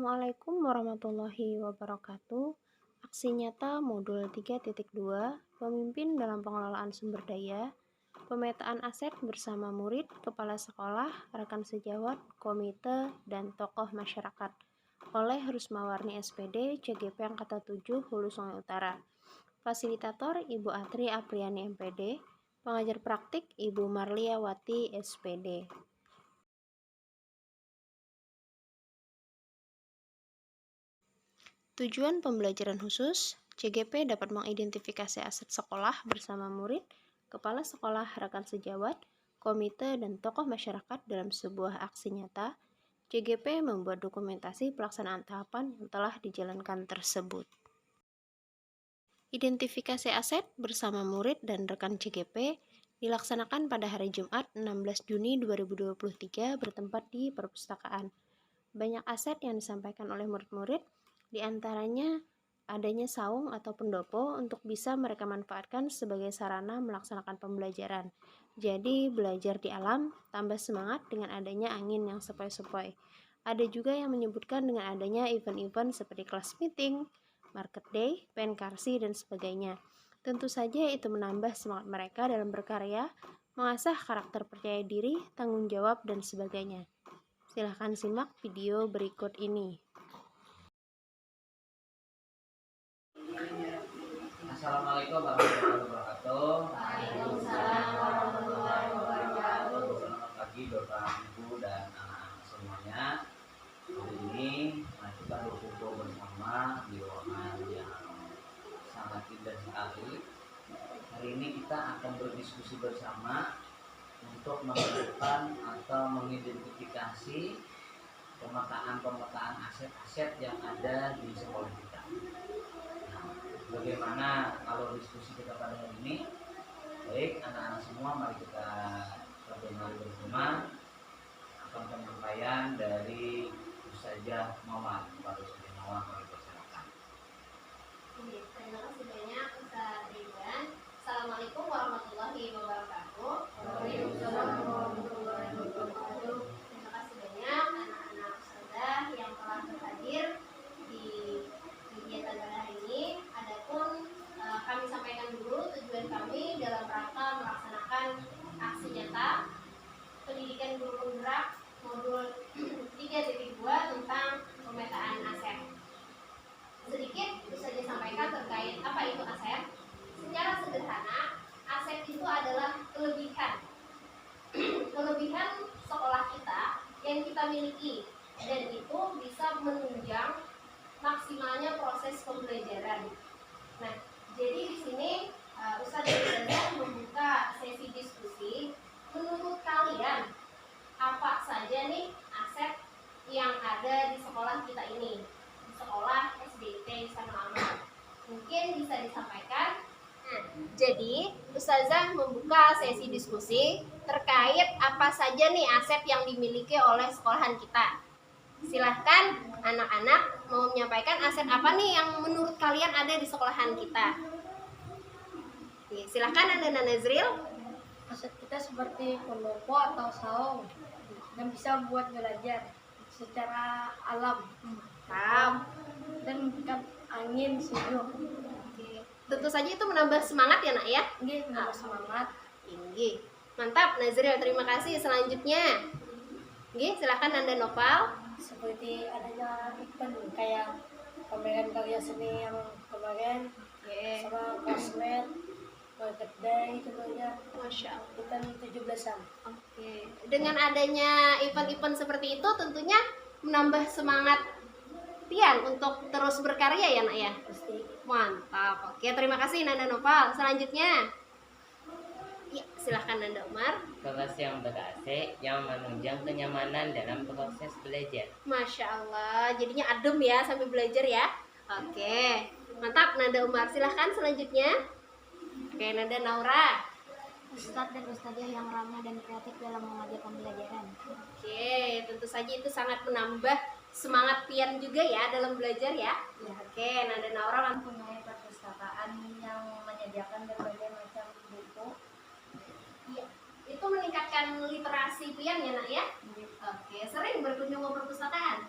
Assalamualaikum warahmatullahi wabarakatuh. Aksi nyata modul 3.2, pemimpin dalam pengelolaan sumber daya, pemetaan aset bersama murid, kepala sekolah, rekan sejawat, komite, dan tokoh masyarakat oleh Rusmawarni SPD, CGP Angkatan 7, Hulu Sungai Utara. Fasilitator Ibu Atri Apriani MPD, pengajar praktik Ibu Marliawati SPD. Tujuan pembelajaran khusus, CGP dapat mengidentifikasi aset sekolah bersama murid, kepala sekolah, rekan sejawat, komite, dan tokoh masyarakat dalam sebuah aksi nyata. CGP membuat dokumentasi pelaksanaan tahapan yang telah dijalankan tersebut. Identifikasi aset bersama murid dan rekan CGP dilaksanakan pada hari Jumat 16 Juni 2023 bertempat di perpustakaan. Banyak aset yang disampaikan oleh murid-murid, di antaranya adanya saung atau pendopo untuk bisa mereka manfaatkan sebagai sarana melaksanakan pembelajaran. Jadi belajar di alam tambah semangat dengan adanya angin yang sepoi-sepoi. Ada juga yang menyebutkan dengan adanya event-event seperti kelas meeting, market day, penkarsi, dan sebagainya. Tentu saja itu menambah semangat mereka dalam berkarya, mengasah karakter percaya diri, tanggung jawab, dan sebagainya. Silahkan simak video berikut ini. Assalamualaikum warahmatullahi wabarakatuh. Waalaikumsalam warahmatullahi wabarakatuh. Selamat pagi Bapak Ibu dan anak-anak semuanya. Hari ini kita berkumpul bersama di ruangan yang sangat indah sekali. Hari ini kita akan berdiskusi bersama untuk menentukan atau mengidentifikasi pemetaan aset-aset yang ada di sekolah kita. Bagaimana kalau diskusi kita pada hari ini? Baik, anak-anak semua, mari kita bersama akan penyampaian dari Ustazah Mawar. Baru Ustazah Mawar, mari persilakan. Terima kasih banyak Ustaz Ridwan. Assalamualaikum warahmatullahi wabarakatuh. Waalaikumsalam warahmatullahi wabarakatuh. Terima kasih banyak anak-anak ustazah yang telah berhadir di kegiatan pada hari ini. Adapun kami sampaikan dulu tujuan kami dalam rangka melaksanakan aksi nyata pendidikan guru penggerak modul 3.2 tentang pemetaan aset. Sedikit bisa disampaikan terkait apa itu aset. Secara sederhana, aset itu adalah kelebihan sekolah kita yang kita miliki, dan itu bisa menunjang maksimalnya proses pembelajaran. Nah, jadi di sini Ustaz Ridwan membuka sesi diskusi. Menurut kalian, apa saja nih aset yang ada di sekolah kita ini? Di sekolah SDT Sanul Amal. Mungkin bisa disampaikan. Nah, jadi Ustazah membuka sesi diskusi terkait apa saja nih aset yang dimiliki oleh sekolahan kita. Silahkan anak-anak mau menyampaikan aset apa nih yang menurut kalian ada di sekolahan kita. Silahkan Anda Nazril. Aset kita seperti pendopo atau saung yang bisa buat belajar secara alam dan memberikan angin sejuk. Tentu saja itu menambah semangat ya nak ya. Menambah semangat. Tinggi. Mantap Nazril, terima kasih. Selanjutnya silahkan Anda Nopal. Seperti adanya event kayak pameran karya seni yang kemarin, sama kosmet, market day contohnya. Masya Allah. Event 17-an. Oke. Dengan adanya event-event seperti itu tentunya menambah semangat Tian untuk terus berkarya ya nak ya. Pasti. Mantap. Oke, terima kasih Nanda Nopal. Selanjutnya ya, silahkan Nanda Umar. Kelas yang ber-AC yang menunjang kenyamanan dalam proses belajar. Masya Allah, jadinya adem ya sambil belajar ya. Oke, mantap Nanda Umar. Silahkan selanjutnya. Oke, Nanda Naura. Ustadz dan Ustadzah yang ramah dan kreatif dalam mengajar pembelajaran. Oke, tentu saja itu sangat menambah semangat Tian juga ya dalam belajar ya. Oke, Nanda Naura Mempunyai perpustakaan yang menyediakan berbagai macam buku. Iya, itu meningkatkan literasi Pian ya nak ya. Oke, sering berkunjung ke perpustakaan.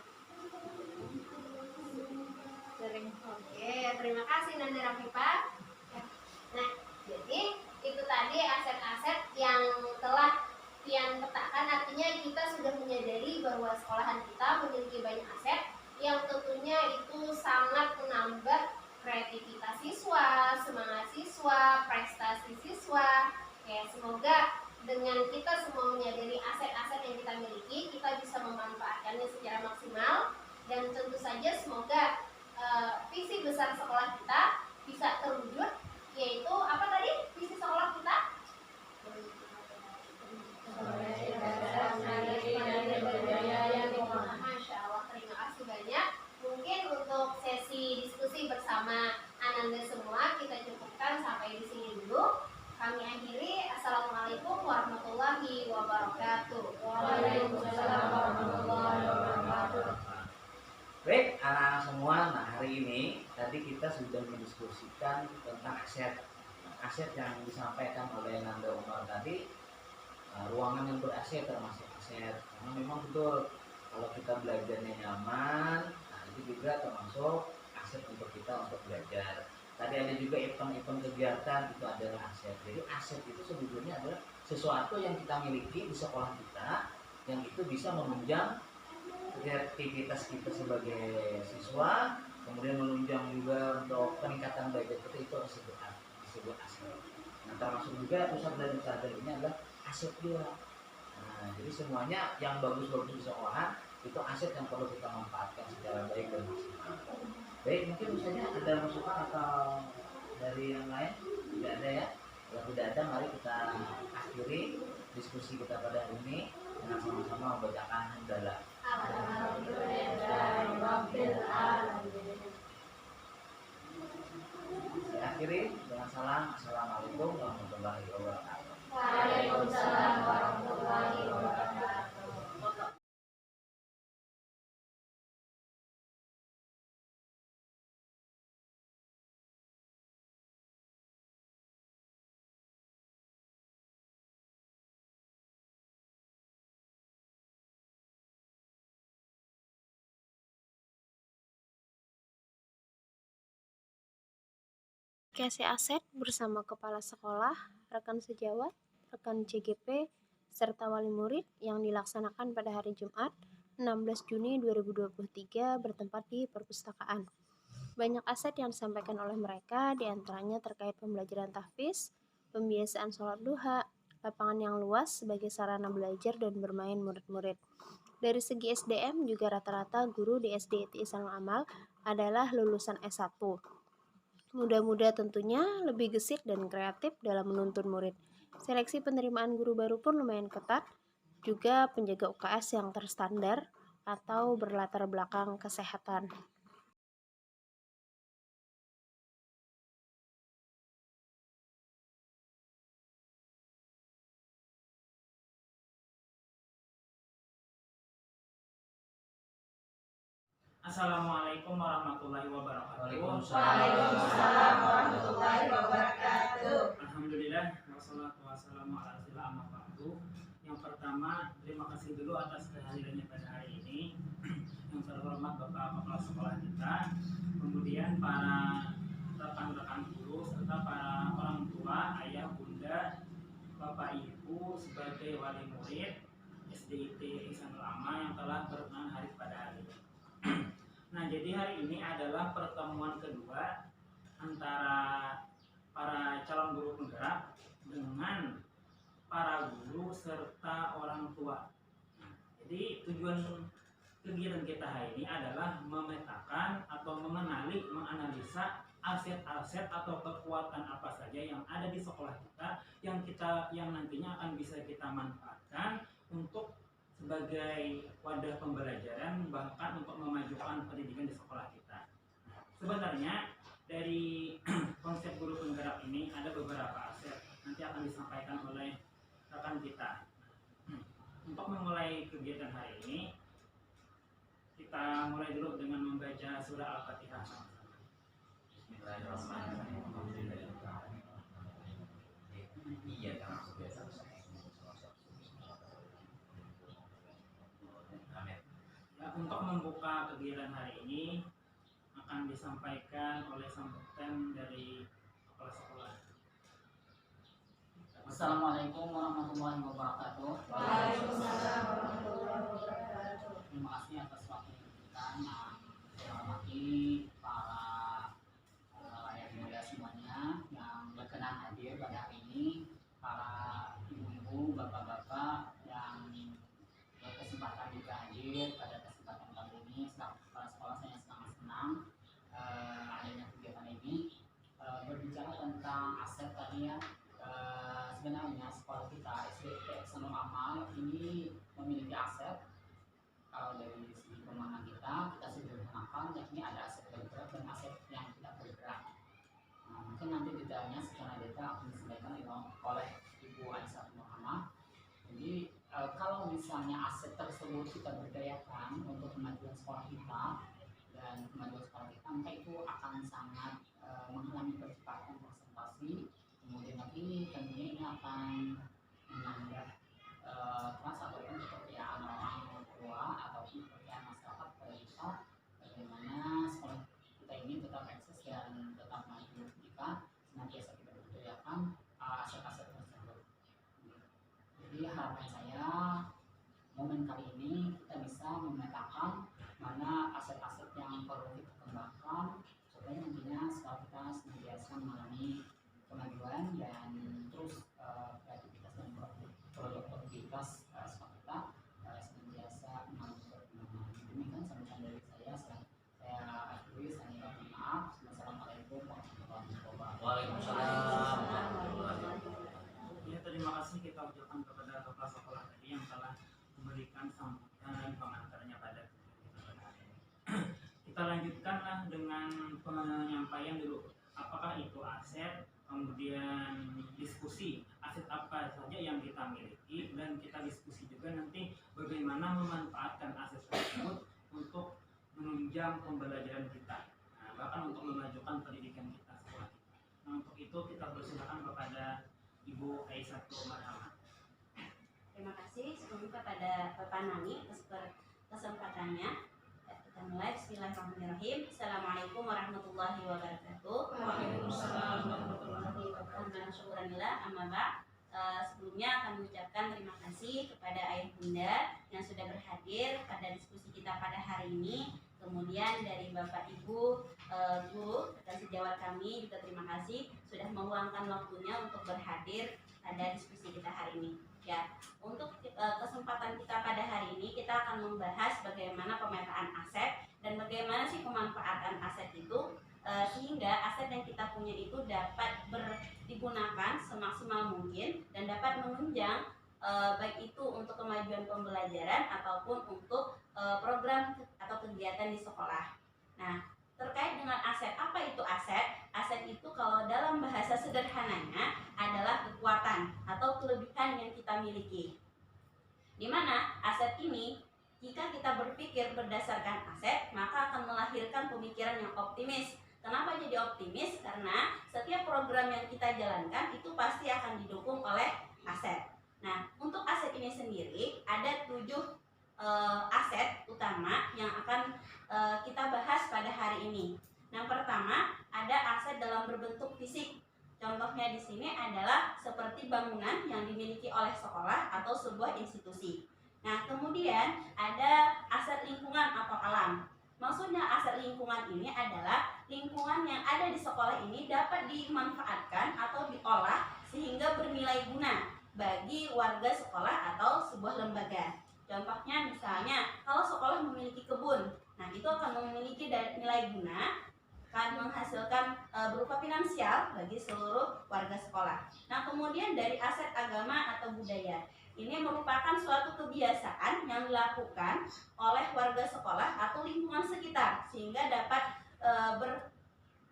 pian petakan artinya kita sudah menyadari bahwa sekolahan kita memiliki banyak aset yang tentunya itu sangat menambah kreativitas siswa, semangat siswa, prestasi siswa. Ya, semoga dengan kita semua menyadari aset-aset yang kita miliki, kita bisa memanfaatkannya secara maksimal, dan tentu saja semoga visi besar sekolah kita bisa terwujud, yaitu apa tadi visi sekolah kita? Masya Allah, terima kasih banyak. Mungkin untuk sesi diskusi bersama Ananda semua kita cukupkan sampai di sini dulu. Kami akhiri. Assalamualaikum warahmatullahi wabarakatuh. Waalaikumsalam warahmatullahi wabarakatuh. Baik, anak-anak semua, nah hari ini tadi kita sudah mendiskusikan tentang aset yang disampaikan oleh Nanda Umar tadi. Ruangan yang ber-AC termasuk aset, karena memang betul kalau kita belajarnya nyaman, nah itu juga termasuk aset untuk kita untuk belajar. Tadi ada juga event-event kegiatan, itu adalah aset. Jadi aset itu sebetulnya adalah sesuatu yang kita miliki di sekolah kita, yang itu bisa menunjang kreativitas kita sebagai siswa, kemudian menunjang juga untuk peningkatan belajar kita, itu disebut aset. Nah, termasuk juga pusat belajar ini adalah aset juga. Nah, jadi semuanya yang bagus-bagus di sekolahan itu aset yang perlu kita manfaatkan secara baik dan maksimal. Baik, mungkin misalnya ada masukan atau dari yang lain? Tidak ada ya? Kalau tidak ada, mari kita akhiri diskusi kita pada hari ini dengan sama-sama membacakan hamdalah. Saya akhiri dengan salam. Assalamualaikum warahmatullahi wabarakatuh. Waalaikumsalam warahmatullahi wabarakatuh. Kasih aset bersama kepala sekolah, rekan sejawat, rekan CGP, serta wali murid yang dilaksanakan pada hari Jumat 16 Juni 2023 bertempat di perpustakaan. Banyak aset yang disampaikan oleh mereka, diantaranya terkait pembelajaran tahfiz, pembiasaan sholat duha, lapangan yang luas sebagai sarana belajar dan bermain murid-murid. Dari segi SDM juga rata-rata guru di SD Ihsanul Amal adalah lulusan S1. Muda-muda tentunya lebih gesit dan kreatif dalam menuntun murid. Seleksi penerimaan guru baru pun lumayan ketat, juga penjaga UKS yang terstandar atau berlatar belakang kesehatan. Assalamualaikum warahmatullahi wabarakatuh. Waalaikumsalam warahmatullahi wabarakatuh. Alhamdulillah, wassalatu wassalamu ala rasulillah, amma ba'du. Yang pertama, terima kasih dulu atas kehadirannya pada hari ini. Yang terhormat Bapak Kepala Sekolah kita, kemudian para rekan-rekan guru serta para orang tua, ayah, bunda, Bapak Ibu sebagai wali murid SDIT Ihsanul Amal yang telah berkenan hadir pada hari ini. Nah, jadi hari ini adalah pertemuan kedua antara para calon guru penggerak dengan para guru serta orang tua. Jadi tujuan kegiatan kita hari ini adalah memetakan atau mengenali, menganalisa aset-aset atau kekuatan apa saja yang ada di sekolah kita yang nantinya akan bisa kita manfaatkan untuk sebagai wadah pembelajaran, bahkan untuk memajukan pendidikan di sekolah kita. Sebenarnya dari konsep guru penggerak ini ada beberapa aset, nanti akan disampaikan oleh rekan kita. Untuk memulai kegiatan hari ini, kita mulai dulu dengan membaca surah Al-Fatihah. Bismillahirrahmanirrahim. Untuk membuka kegiatan hari ini akan disampaikan oleh sambutan dari kepala sekolah. Assalamualaikum warahmatullahi wabarakatuh. Waalaikumsalam warahmatullahi wabarakatuh. Terima kasih atas waktu yang diberikan. Saya hormati para rakyat muda semuanya yang berkenan hadir pada hari ini, para ibu-ibu, bapak-bapak yang berkesempatan juga hadir pada kesempatan kali ini. Selaku kepala sekolah, saya sangat senang adanya kegiatan ini. Berbicara tentang aset tadi ya, sebenarnya sekolah kita SDT Ihsanul Amal ini memiliki aset. Kalau dari segi keuangan kita sederhanakan, yakni ada aset bergerak dan aset yang tidak bergerak. Mungkin nanti detailnya secara detail akan disampaikan oleh Ibu Aisyah Muhammad. Jadi kalau misalnya aset tersebut kita berdayakan untuk kemajuan sekolah kita dan kemajuan sekolah kita, maka itu akan sangat mengalami percepatan konsentrasi. Kemudian lagi tentunya ini akan menambah trust ataupun kepercayaan orang tua ataupun kepercayaan masyarakat pada kita, bagaimana sekolah kita ini tetap eksis dan tetap maju jika senantiasa kita berdayakan aset-aset tersebut. Jadi harapan saya momen kali ini kita bisa memetakan mana aset-aset yang perlu kita kembangkan supaya nantinya sekolah kita senantiasa mengalami kemajuan dan terus kreativitas dan produktivitas sekolah kita senantiasa mengalami perkembangan. Demikian sambutan dari saya akhiri, saya minta maaf. Wassalamualaikum warahmatullahi wabarakatuh. Waalaikumsalam. Ya, terima kasih kita ucapkan kepada kepala sekolah tadi yang telah memberikan sambutan pengantarnya pada kita pada hari ini. Kita lanjutkanlah dengan penyampaian dulu. Apakah itu aset, kemudian diskusi aset apa saja yang kita miliki, dan kita diskusi juga nanti bagaimana memanfaatkan aset tersebut untuk menunjang pembelajaran kita, bahkan untuk memajukan pendidikan kita sekolah kita. Untuk itu kita persilakan kepada Ibu Aisyah Muhammad. Terima kasih sebelumnya kepada Bapak Nani atas kesempatannya. Kita mulai. Bismillahirrahmanirrahim. Assalamualaikum warahmatullahi wabarakatuh. Waalaikumsalam warahmatullahi wabarakatuh. Syukuranillah, amma ba'd. Sebelumnya kami ucapkan terima kasih kepada ayah bunda yang sudah berhadir pada diskusi kita pada hari ini. Kemudian dari Bapak Ibu guru dan sejawat kami juga terima kasih sudah meluangkan waktunya untuk berhadir pada diskusi kita hari ini. Ya, untuk kesempatan kita pada hari ini kita akan membahas bagaimana pemetaan aset dan bagaimana sih pemanfaatan aset itu sehingga aset yang kita punya itu dapat digunakan semaksimal mungkin dan dapat menunjang baik itu untuk kemajuan pembelajaran ataupun untuk program atau kegiatan di sekolah. Nah, terkait dengan aset, apa itu aset? Aset itu kalau dalam bahasa sederhananya adalah kekuatan atau kelebihan yang kita miliki. Di mana aset ini, jika kita berpikir berdasarkan aset, maka akan melahirkan pemikiran yang optimis. Kenapa jadi optimis? Karena setiap program yang kita jalankan itu pasti akan didukung oleh aset. Nah, untuk aset ini sendiri ada 7 aset utama yang akan kita bahas pada hari ini. Yang pertama ada aset dalam berbentuk fisik. Contohnya di sini adalah seperti bangunan yang dimiliki oleh sekolah atau sebuah institusi. Nah, kemudian ada aset lingkungan atau alam. Maksudnya aset lingkungan ini adalah lingkungan yang ada di sekolah ini dapat dimanfaatkan atau diolah sehingga bernilai guna bagi warga sekolah atau sebuah lembaga. Contohnya misalnya kalau sekolah memiliki kebun, nah itu akan memiliki nilai guna, akan menghasilkan berupa finansial bagi seluruh warga sekolah. Nah, kemudian dari aset agama atau budaya, ini merupakan suatu kebiasaan yang dilakukan oleh warga sekolah atau lingkungan sekitar sehingga dapat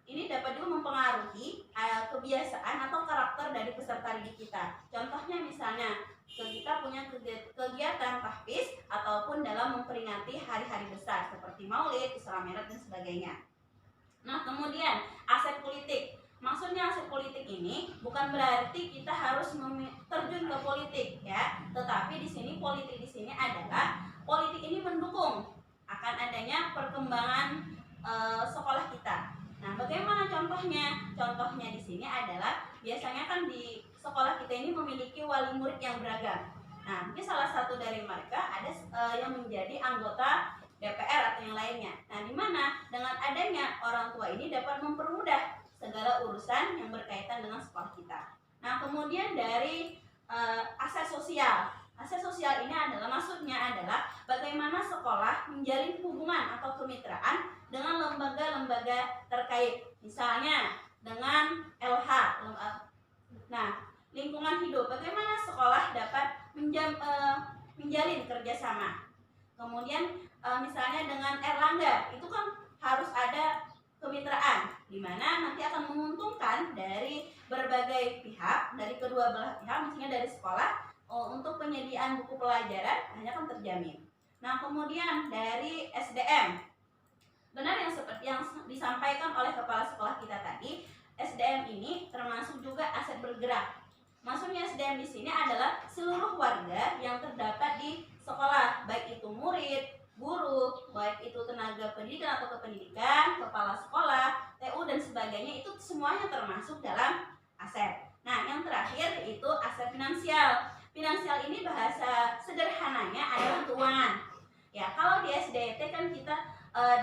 ini dapat juga mempengaruhi kebiasaan atau karakter dari peserta didik kita. Contohnya misalnya kita punya kegiatan tahfiz ataupun dalam memperingati hari-hari besar seperti Maulid, Isra Mi'raj dan sebagainya. Nah, kemudian aset politik. Maksudnya aset politik ini bukan berarti kita harus terjun ke politik ya, tetapi di sini politik di sini adalah politik ini mendukung akan adanya perkembangan sekolah kita. Nah, bagaimana contohnya? Contohnya di sini adalah biasanya kan di sekolah kita ini memiliki wali murid yang beragam. Nah, mungkin salah satu dari mereka ada yang menjadi anggota DPR atau yang lainnya. Nah, di mana dengan adanya orang tua ini dapat mempermudah segala urusan yang berkaitan dengan sekolah kita. Nah, kemudian dari aset sosial. Aset sosial ini maksudnya adalah bagaimana sekolah menjalin hubungan atau kemitraan dengan lembaga-lembaga terkait. Misalnya dengan LH. Nah, lingkungan hidup. Bagaimana sekolah dapat menjalin kerjasama. Kemudian misalnya dengan Erlangga, itu kan harus ada kemitraan, di mana nanti akan menguntungkan dari berbagai pihak, dari kedua belah pihak, misalnya dari sekolah, untuk penyediaan buku pelajaran hanya akan terjamin. Nah, kemudian dari SDM, benar yang seperti yang disampaikan oleh kepala sekolah kita tadi, SDM ini termasuk juga aset bergerak. Maksudnya SDM di sini adalah seluruh warga yang terdapat di sekolah, baik itu murid, guru, baik itu tenaga pendidikan atau kependidikan, kepala sekolah, TU dan sebagainya, itu semuanya termasuk dalam aset. Nah, yang terakhir yaitu aset finansial. Finansial ini bahasa sederhananya adalah keuangan. Ya, kalau di SDT kan kita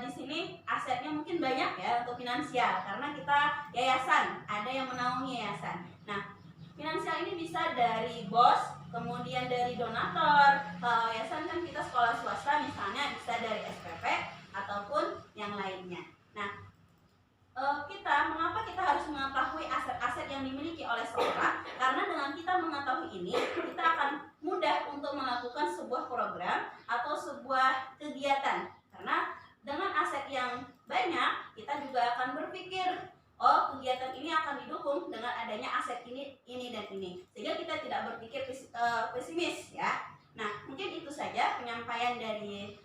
di sini asetnya mungkin banyak ya untuk finansial, karena kita yayasan, ada yang menaungi yayasan. Nah, finansial ini bisa dari BOS, kemudian dari donatur. Kalau yayasan kan kita sekolah swasta misalnya bisa dari SPP ataupun yang lainnya. Nah, mengapa kita harus mengetahui aset-aset yang dimiliki oleh sekolah? Karena dengan kita mengetahui ini, kita akan mudah untuk melakukan sebuah program atau sebuah kegiatan. Karena dengan aset yang banyak, kita juga akan berpikir, oh, kegiatan ini akan didukung dengan adanya aset ini dan ini. Sehingga kita tidak berpikir pesimis ya. Nah, mungkin itu saja penyampaian dari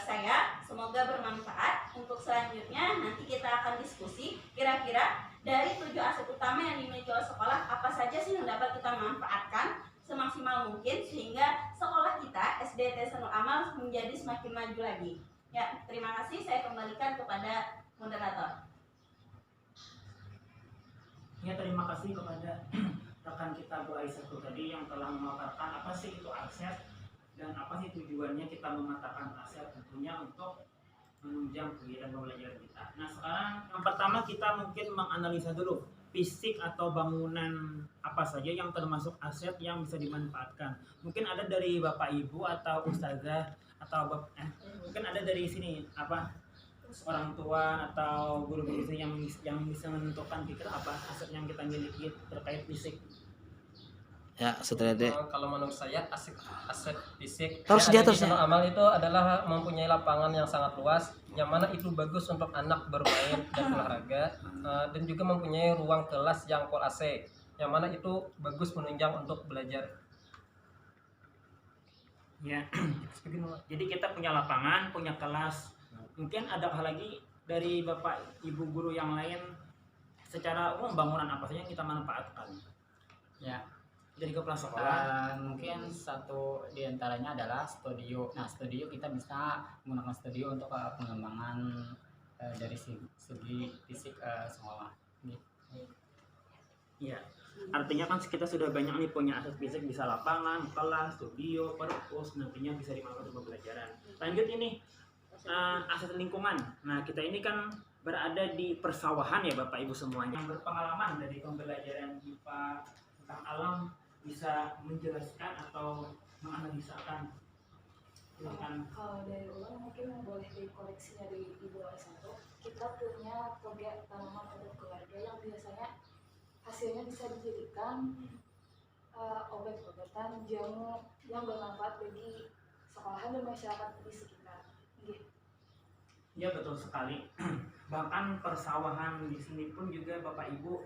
saya. Semoga bermanfaat. Untuk selanjutnya nanti kita akan diskusi kira-kira dari 7 aset utama yang dimiliki oleh sekolah, apa saja sih yang dapat kita manfaatkan semaksimal mungkin sehingga sekolah kita SDT Sanul Amal menjadi semakin maju lagi. Ya, terima kasih. Saya kembalikan kepada moderator. Ya, terima kasih kepada rekan kita Bu Aisyah tadi yang telah memaparkan apa sih itu aset dan apa sih tujuannya kita mematakan aset, tentunya untuk menunjang kegiatan pembelajaran kita. Nah, sekarang yang pertama kita mungkin menganalisa dulu fisik atau bangunan apa saja yang termasuk aset yang bisa dimanfaatkan. Mungkin ada dari Bapak Ibu atau Ustazah atau mungkin ada dari sini orang tua atau guru-guru yang bisa menentukan kira apa aset yang kita miliki terkait fisik. Ya, setelah itu. Kalau menurut saya aset fisik Harusnya amal itu adalah mempunyai lapangan yang sangat luas, yang mana itu bagus untuk anak bermain dan olahraga, dan juga mempunyai ruang kelas yang full AC, yang mana itu bagus menunjang untuk belajar. Ya, jadi kita punya lapangan, punya kelas. Mungkin ada hal lagi dari Bapak Ibu guru yang lain, secara umum bangunan apa saja yang kita manfaatkan? Ya, dari kepala sekolah. Mungkin satu diantaranya adalah studio. Nah, studio kita bisa menggunakan studio untuk pengembangan dari segi fisik sekolah. Iya, artinya kan kita sudah banyak nih punya aset fisik, bisa lapangan, kelas, studio, perpus, nantinya bisa dimanfaatkan untuk pembelajaran. Lanjut ini aset lingkungan. Nah, kita ini kan berada di persawahan ya Bapak Ibu semuanya. Yang berpengalaman dari pembelajaran IPA tentang alam bisa menjelaskan atau menganalisakan. Kalau dari ulang mungkin boleh dikoreksinya dari Ibu S1. Kita punya toge tanaman untuk keluarga yang biasanya hasilnya bisa dijadikan obat-obatan jamu yang bermanfaat bagi sekolahan dan masyarakat di sekitar. Ya, betul sekali. Bahkan persawahan di sini pun juga Bapak Ibu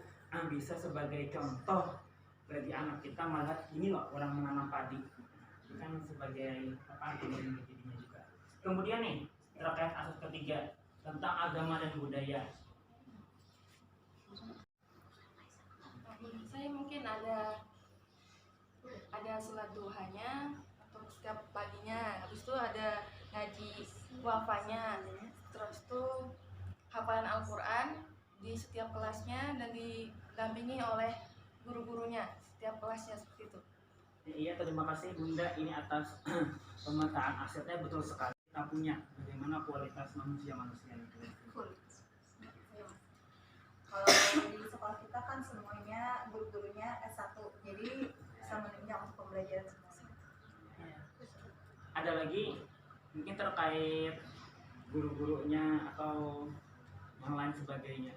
bisa sebagai contoh bagi anak kita melihat ini loh orang menanam padi. Itu kan sebagai kemudian jadinya juga. Kemudian nih terkait aset ketiga tentang agama dan budaya. Saya mungkin ada sholat duhanya untuk setiap paginya, habis itu ada ngaji wafanya, terus tuh hafalan Al-Quran di setiap kelasnya dan didampingi oleh guru-gurunya setiap kelasnya seperti itu. Iya, terima kasih Bunda ini atas pemetaan asetnya, betul sekali. Kita punya bagaimana kualitas manusia itu. Kalau di sekolah kita kan semuanya guru-gurunya S1, jadi bisa menunjang untuk pembelajaran semua. Ada lagi mungkin terkait guru-gurunya atau yang lain sebagainya.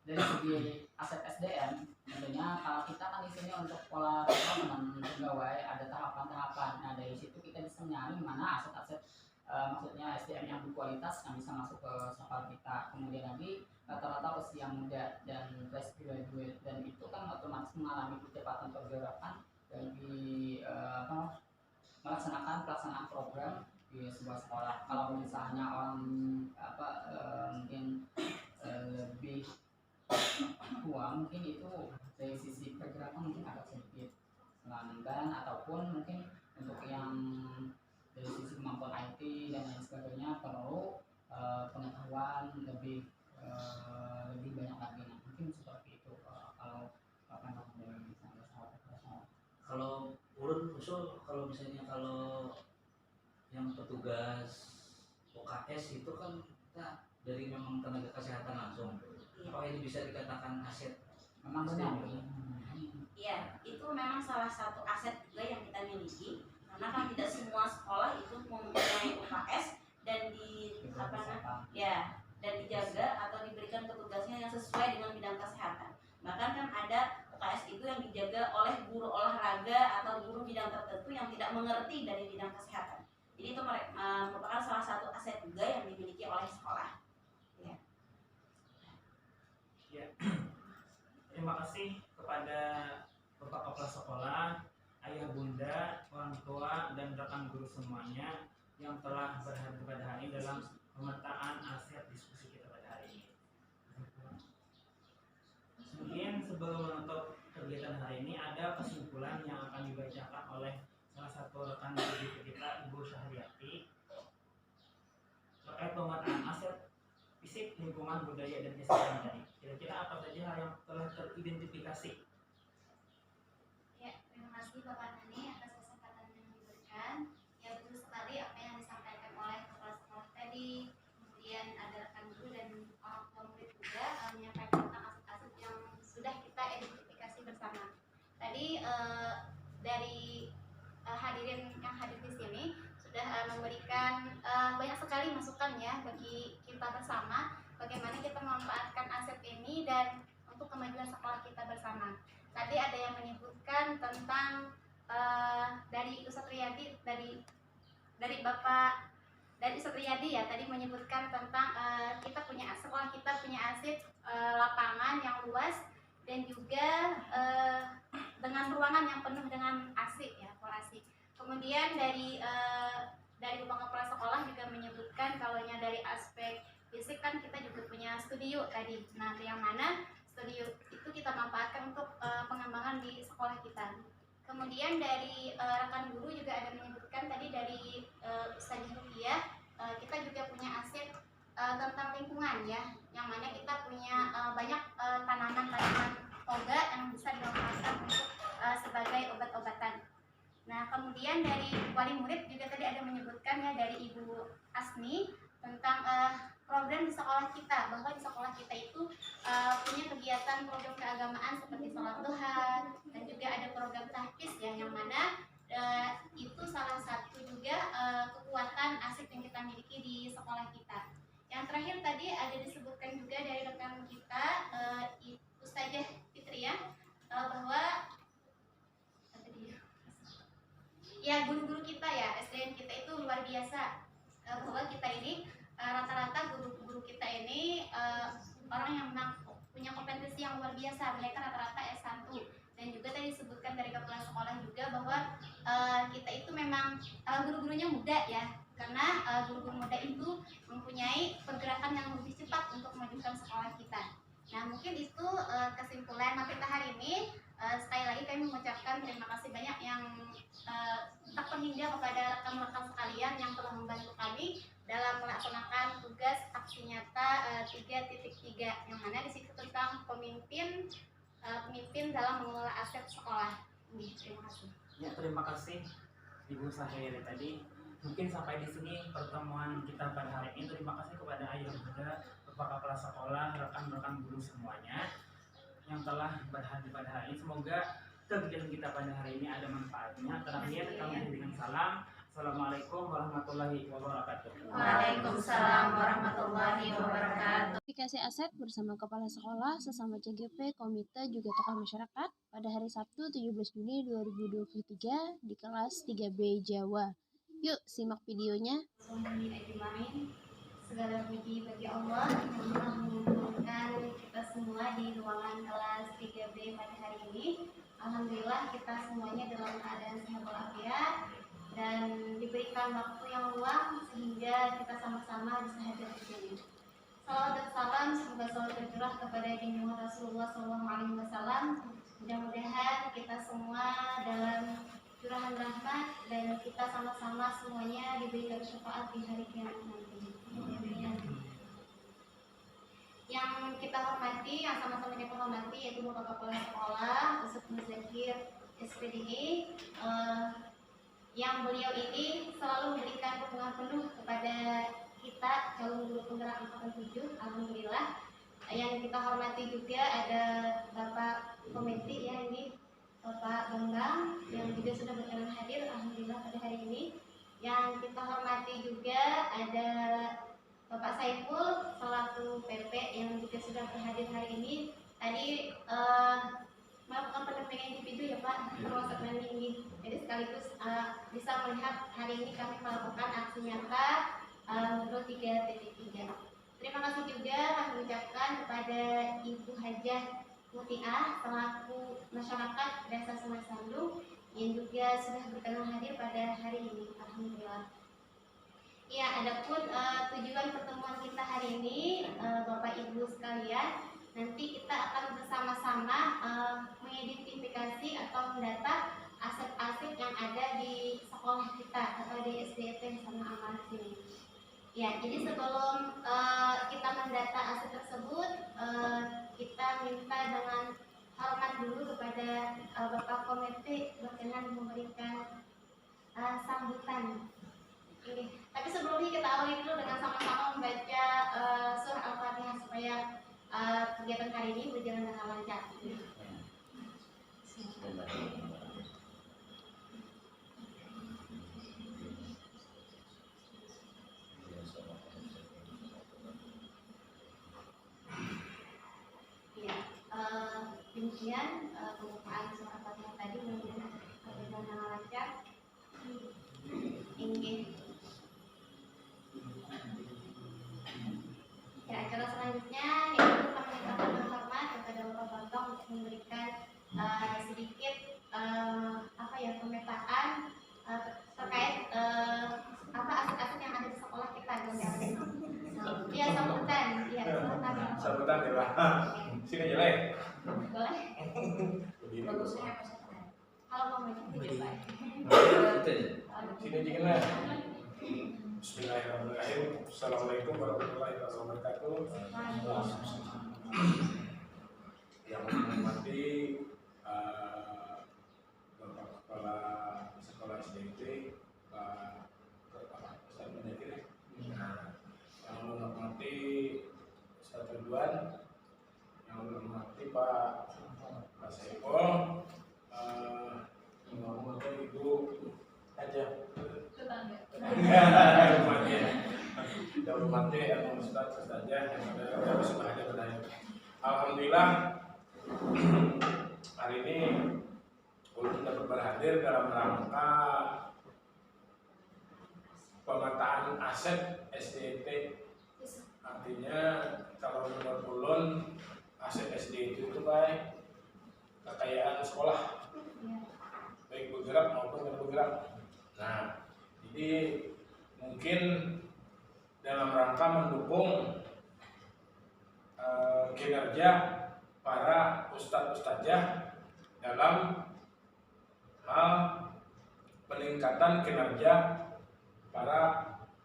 Dari segi aset SDM, tentunya kalau kita kan di sini untuk pola rekrutmen pegawai ada tahapan-tahapan. Nah dari situ kita bisa nyari mana aset-aset maksudnya SDM yang berkualitas yang bisa masuk ke sekolah kita. Kemudian lagi rata-rata usia muda dan fresh graduate, dan itu kan otomatis mengalami kecepatan pergerakan bagi melaksanakan pelaksanaan program di sebuah sekolah. Kalau misalnya orang mungkin lebih tua, mungkin itu dari sisi pergerakan mungkin agak sedikit melanggar, ataupun mungkin untuk yang dari sisi kemampuan IT dan lain sebagainya perlu pengetahuan lebih banyak lagi. Nah, mungkin seperti itu kalau dari kalau ulun usul kalau misalnya kalau yang petugas OKS itu kan kita dari memang tenaga kesehatan langsung. Apakah ini bisa dikatakan aset? Memang benar. Iya, itu memang salah satu aset juga yang kita miliki, karena kan tidak semua sekolah itu mempunyai UKS dan dan dijaga atau diberikan petugasnya yang sesuai dengan bidang kesehatan. Bahkan kan ada UKS itu yang dijaga oleh guru olahraga atau guru bidang tertentu yang tidak mengerti dari bidang kesehatan. Jadi itu merupakan salah satu aset juga yang dimiliki oleh sekolah. Ya. Terima kasih kepada Bapak Kepala Sekolah, Ayah Bunda, orang tua, dan rekan guru semuanya yang telah berhadir pada hari ini dalam pemetaan aset diskusi kita pada hari ini. Mungkin sebelum menutup kegiatan hari ini ada kesimpulan yang akan dibacakan oleh salah satu rekan didik kita, Ibu Syahriati, terkait pemetaan aset fisik, lingkungan, budaya, dan kesehatan tadi. Kira-kira apa saja hal yang telah teridentifikasi? Ya, terima kasih Bapak Nani atas kesempatan yang diberikan. Ya, betul sekali apa yang disampaikan oleh kepala sekolah tadi. Kemudian ada rekan guru dan orang tua murid juga menyampaikan tentang aset-aset yang sudah kita identifikasi bersama. Tadi dari hadirin yang hadir di sini sudah memberikan banyak sekali masukan ya bagi kita bersama, bagaimana kita memanfaatkan aset ini dan untuk kemajuan sekolah kita bersama. Tadi ada yang menyebutkan tentang dari Ustadz Riyadi, dari Bapak dari Ustadz Riyadi ya, tadi menyebutkan tentang kita punya sekolah, kita punya aset lapangan yang luas dan juga dengan ruangan yang penuh dengan AC ya, AC. Kemudian dari Bapak Kepala Sekolah juga menyebutkan kalaunya dari aspek fisik kan kita juga punya studio tadi. Nah, yang mana studio itu kita manfaatkan untuk pengembangan di sekolah kita. Kemudian dari rekan guru juga ada menyebutkan tadi dari Ustazah Rupiah, kita juga punya aset tentang lingkungan ya, yang mana kita punya banyak tanaman-tanaman toga yang bisa dimanfaatkan untuk sebagai obat-obatan. Nah, kemudian dari wali murid juga tadi ada menyebutkan ya dari Ibu Asmi tentang program di sekolah kita, bahwa di sekolah kita itu punya kegiatan program keagamaan seperti sholat duha dan juga ada program tahfiz ya, yang mana itu salah satu juga kekuatan aset yang kita miliki di sekolah kita. Yang terakhir tadi ada disebutkan juga dari rekan kita Ustazah Fitri ya, bahwa ya guru-guru kita ya, SDM kita itu luar biasa, bahwa kita ini rata-rata guru-guru kita ini orang yang memang punya kompetensi yang luar biasa. Mereka rata-rata S1 dan juga tadi disebutkan dari kepala sekolah juga bahwa kita itu memang guru-gurunya muda ya, karena guru-guru muda itu mempunyai pergerakan yang lebih cepat untuk memajukan sekolah kita. Nah, mungkin itu kesimpulan materi hari ini. Sekali lagi kami mengucapkan terima kasih banyak yang tak terhingga kepada rekan-rekan sekalian yang telah membantu kami dalam melaksanakan tugas aksi nyata 3.3, yang mana di situ tentang pemimpin pemimpin dalam mengelola aset sekolah. Terima kasih. Ya, terima kasih Ibu Sahiri tadi. Mungkin sampai di sini pertemuan kita pada hari ini. Terima kasih kepada ayah bunda, bapak kepala sekolah, rekan-rekan guru semuanya yang telah berhadir pada hari ini. Semoga kegiatan kita pada hari ini ada manfaatnya. Terakhir kami akhiri dengan salam. Assalamualaikum warahmatullahi wabarakatuh. Waalaikumsalam warahmatullahi wabarakatuh. Verifikasi aset bersama kepala sekolah, sesama CGP, komite, juga tokoh masyarakat pada hari Sabtu 17 Juni 2023 di kelas 3B Jawa. Yuk simak videonya. Segala puji bagi Allah yang telah mengumpulkan kita semua di ruangan kelas 3B pada hari ini. Alhamdulillah kita semuanya dalam keadaan sehat walafiat dan diberikan waktu yang luang sehingga kita sama-sama bisa hadir di sini. Salawat dan salam semoga selalu tercurah kepada junjungan Rasulullah SAW. Mudah-mudahan kita semua dalam curahan rahmat dan kita sama-sama semuanya diberikan syafaat di hari kiamat nanti. Yang kita hormati, yang sama-sama kita hormati yaitu Bapak Kepala Sekolah Ustaz Muzakir SPDI, yang beliau ini selalu memberikan dukungan penuh kepada kita calon guru penggerak angkatan 7. Alhamdulillah. Yang kita hormati juga ada Bapak Komiti ya, ini Bapak Bambang yang juga sudah berkenan hadir alhamdulillah pada hari ini. Yang kita hormati juga ada Bapak Saiful selaku PP yang juga sudah berhadir hari ini. Tadi melakukan pendampingan individu ya Pak, termasuk ini. Jadi sekaligus bisa melihat hari ini kami melakukan aksi nyata menurut 3.3. Terima kasih juga kami ucapkan kepada Ibu Hajah Mutiah selaku masyarakat Desa Sungai Sandung yang juga sudah berkenan hadir pada hari ini. Alhamdulillah. Ya, adapun tujuan pertemuan kita hari ini, Bapak Ibu sekalian, nanti kita akan bersama-sama mengidentifikasi atau mendata aset-aset yang ada di sekolah kita atau di SDT sama amanah sini. Ya, jadi sebelum kita mendata aset tersebut, kita minta dengan hormat dulu kepada Bapak Komite berkenan memberikan sambutan. Ini. Tapi sebelumnya kita awali dulu dengan sama-sama membaca surah Al-Fatihah supaya kegiatan hari ini berjalan dengan lancar. Ya, demikian pembukaan surah Al-Fatihah tadi mudah-mudahan berjalan dengan lancar. Ini. Ya, acara selanjutnya yaitu kami minta hormat kepada Bapak Bambang untuk memberikan sedikit pemetaan terkait aset-aset yang ada di sekolah kita. Iya, sambutan. Iya, sambutan ya Pak. Sini jelek. Boleh? Bagusnya kalau mau video Pak. Sini dikena. Bismillahirrahmanirrahim. Assalamualaikum warahmatullahi wabarakatuh. Yang menghormati Bapak Kepala Sekolah SDT, Pak Ustaz Muzakir. Yang menghormati Ustaz Ridwan, yang menghormati Pak Saiful, yang menghormati Ibu Hajah. Hormati yang Ustaz saja yang ada sudah berdaya. Alhamdulillah hari ini ulun dapat berhadir dalam rangka pemetaan aset SDT. Artinya kalau menurut ulun aset SDT itu baik kekayaan sekolah, baik bergerak maupun tidak bergerak. Nah, jadi mungkin dalam rangka mendukung kinerja para ustadz-ustadzah dalam hal peningkatan kinerja para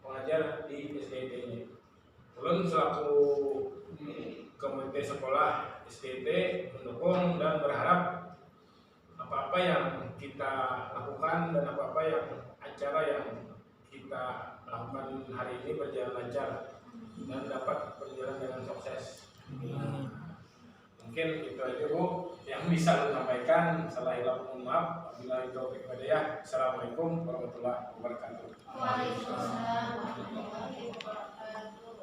pengajar di SDT ini. Ulun selaku komite sekolah SDT mendukung dan berharap apa-apa yang kita lakukan dan apa-apa yang acara yang kita lakukan hari ini berjalan lancar dan dapat berjalan dengan sukses. Mungkin itu aja Bu yang bisa saya sampaikan. Salah hilaf mohon maaf. Wabillahi taufiq wal hidayah. Assalamualaikum warahmatullahi wabarakatuh. Waalaikumsalam warahmatullahi wabarakatuh.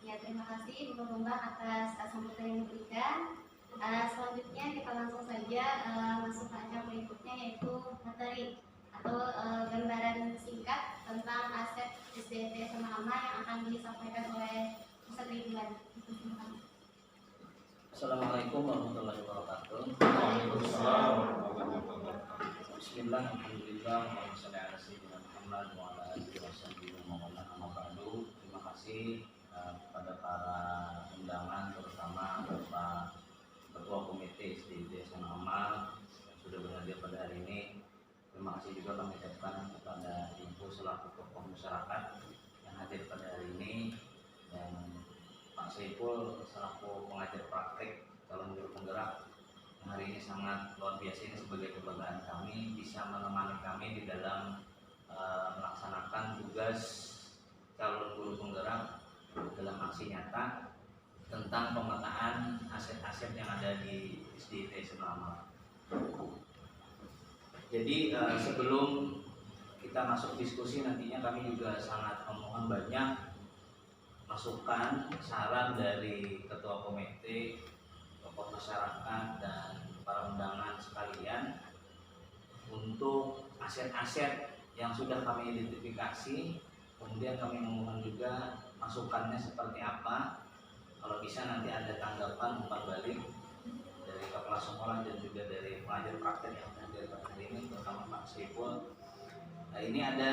Ya, terima kasih Bu Bambang atas sambutan yang diberikan. Selanjutnya kita langsung saja masuk ke acara berikutnya, yaitu materi atau gambaran singkat tentang aset SDT Sama-Ama yang akan disampaikan oleh Ustaz Ridwan. Assalamualaikum warahmatullahi wabarakatuh. Waalaikumsalam. Bismillah, alhamdulillah, wassalamualaikum warahmatullahi wabarakatuh. Terima kasih kepada para undangan, terutama Bapak Ketua Komite SDT Sama-Ama yang sudah berhadir pada hari ini. Terima kasih juga kami ucapkan kepada Ibu selaku tokoh masyarakat yang hadir pada hari ini, dan Pak Saiful selaku pengajar praktek calon guru penggerak yang hari ini sangat luar biasa. Ini sebagai kebanggaan kami bisa menemani kami di dalam melaksanakan tugas calon guru penggerak dalam aksi nyata tentang pemetaan aset-aset yang ada di SDT Sama-Ama. Jadi sebelum kita masuk diskusi nantinya, kami juga sangat memohon banyak masukan, saran dari ketua komite, tokoh masyarakat, dan para undangan sekalian untuk aset-aset yang sudah kami identifikasi. Kemudian kami memohon juga masukannya seperti apa. Kalau bisa nanti ada tanggapan umpan balik dari kepala sekolah dan juga dari pengajar praktek yang hadir pada hari ini, terutama Pak Saiful. Nah, ini ada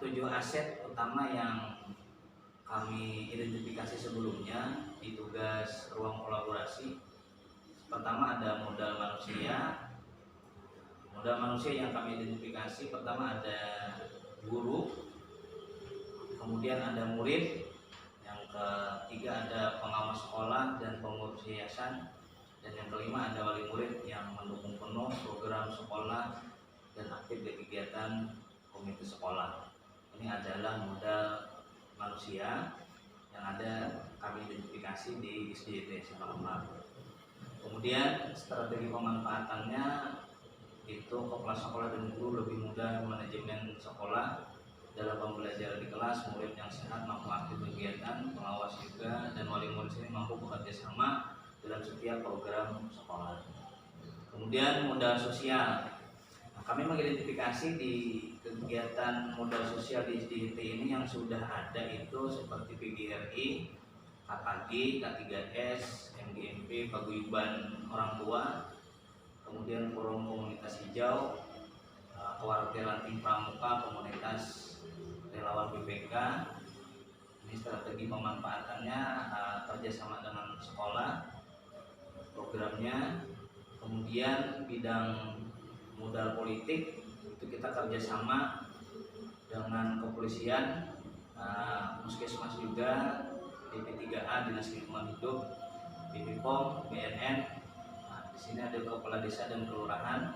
7 aset utama yang kami identifikasi sebelumnya di tugas ruang kolaborasi. Pertama ada modal manusia. Modal manusia yang kami identifikasi pertama ada guru, kemudian ada murid, yang ketiga ada pengawas sekolah dan pengurus yayasan, dan yang kelima ada wali murid yang mendukung penuh program sekolah dan aktif di kegiatan komite sekolah. Ini adalah modal manusia yang ada kami identifikasi di SDT Sama-Ama. Kemudian strategi pemanfaatannya itu kepala sekolah dan guru lebih mudah manajemen sekolah dalam pembelajaran di kelas, murid yang sehat mampu aktif kegiatan, pengawas juga, dan wali murid ini mampu bekerja sama dalam setiap program sekolah. Kemudian modal sosial. Nah, kami mengidentifikasi di kegiatan modal sosial di SDT ini yang sudah ada itu seperti PGRI, KKG, K3S, MGMP, Paguyuban Orang Tua, kemudian Forum Komunitas Hijau, Kewartiran Tim Pramuka, Komunitas Relawan BPK. Ini strategi pemanfaatannya kerjasama dengan sekolah, programnya. Kemudian bidang modal politik itu kita kerjasama dengan kepolisian, puskesmas juga, DP3A Dinas Lingkungan Hidup, BPOM, BNN. Nah, di sini ada kepala desa dan kelurahan.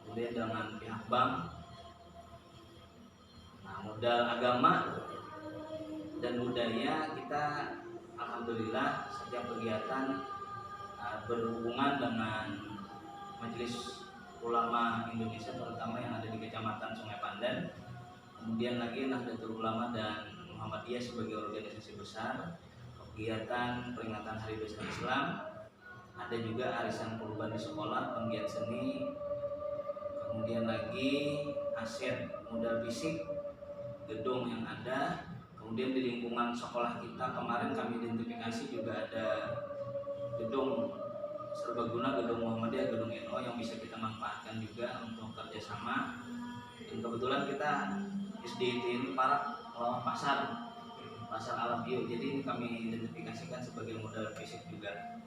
Kemudian dengan pihak bank. Nah, modal agama dan budaya kita alhamdulillah setiap kegiatan berhubungan dengan Majelis Ulama Indonesia, terutama yang ada di Kecamatan Sungai Pandan. Kemudian lagi Nahdlatul Ulama dan Muhammadiyah sebagai organisasi besar, kegiatan peringatan Hari Besar Islam, ada juga arisan kurban di sekolah, penggiat seni. Kemudian lagi aset modal fisik, gedung yang ada. Kemudian di lingkungan sekolah kita kemarin kami identifikasi juga ada gedung serbaguna, gedung Muhammadiyah, gedung NU yang bisa kita manfaatkan juga untuk kerjasama. Dan kebetulan kita SDT ini para pasar alam bio, jadi ini kami identifikasikan sebagai modal fisik juga.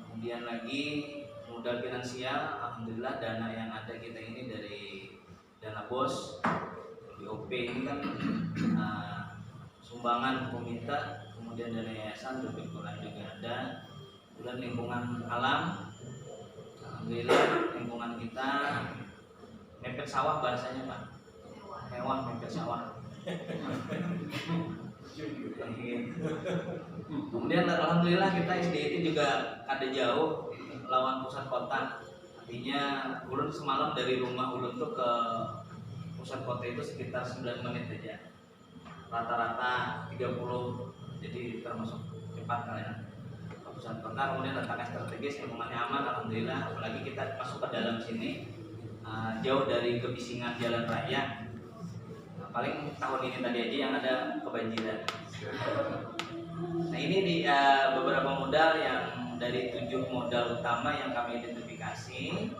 Kemudian lagi modal finansial, alhamdulillah dana yang ada kita ini dari dana BOS, BOP ini kan sumbangan komite, kemudian kemudian dari yayasan berpikulan juga ada, kemudian lingkungan alam. Alhamdulillah lingkungan kita mepet sawah bahasanya Pak, mewah mepet sawah. Kemudian alhamdulillah kita SDIT juga ada jauh lawan pusat kota. Artinya ulun semalam dari rumah ulun tuh ke pusat kota itu sekitar 9 menit aja. Rata-rata 30, jadi termasuk cepat kalian ke pusat kota. Kemudian letaknya strategis, lingkungannya aman alhamdulillah. Apalagi kita masuk ke dalam sini jauh dari kebisingan jalan raya. Paling tahun ini tadi aja yang ada kebanjiran. Nah ini di beberapa modal yang dari 7 modal utama yang kami identifikasi.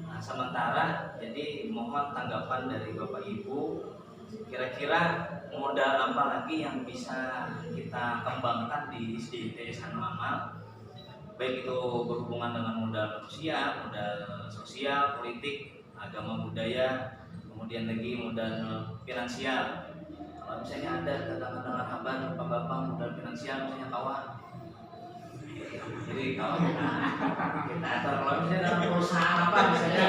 Nah, sementara jadi mohon tanggapan dari Bapak Ibu, kira-kira modal apa lagi yang bisa kita kembangkan di SDIT Ihsanul Amal, baik itu berhubungan dengan modal manusia, modal sosial, politik, agama, budaya, kemudian lagi modal finansial. Kalau misalnya ada kadang-kadang abang bapak-bapak modal finansial misalnya kawan, jadi kawan kita atau kalau misalnya dalam perusahaan apa misalnya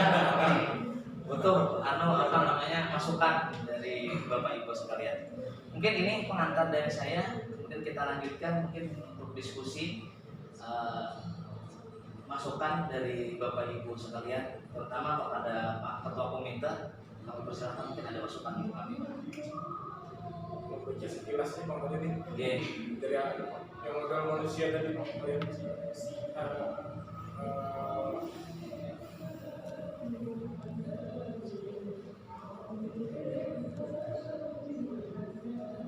butuh apa namanya masukan dari bapak ibu sekalian. Mungkin ini pengantar dari saya, kemudian kita lanjutkan mungkin untuk diskusi masukan dari bapak ibu sekalian, terutama kepada Pak Ketua Komite. Kami persilakan mungkin ada masukan dari kami. Membaca sekilas nih Bang ini. Yeah. Dari yang modal manusia tadi Bang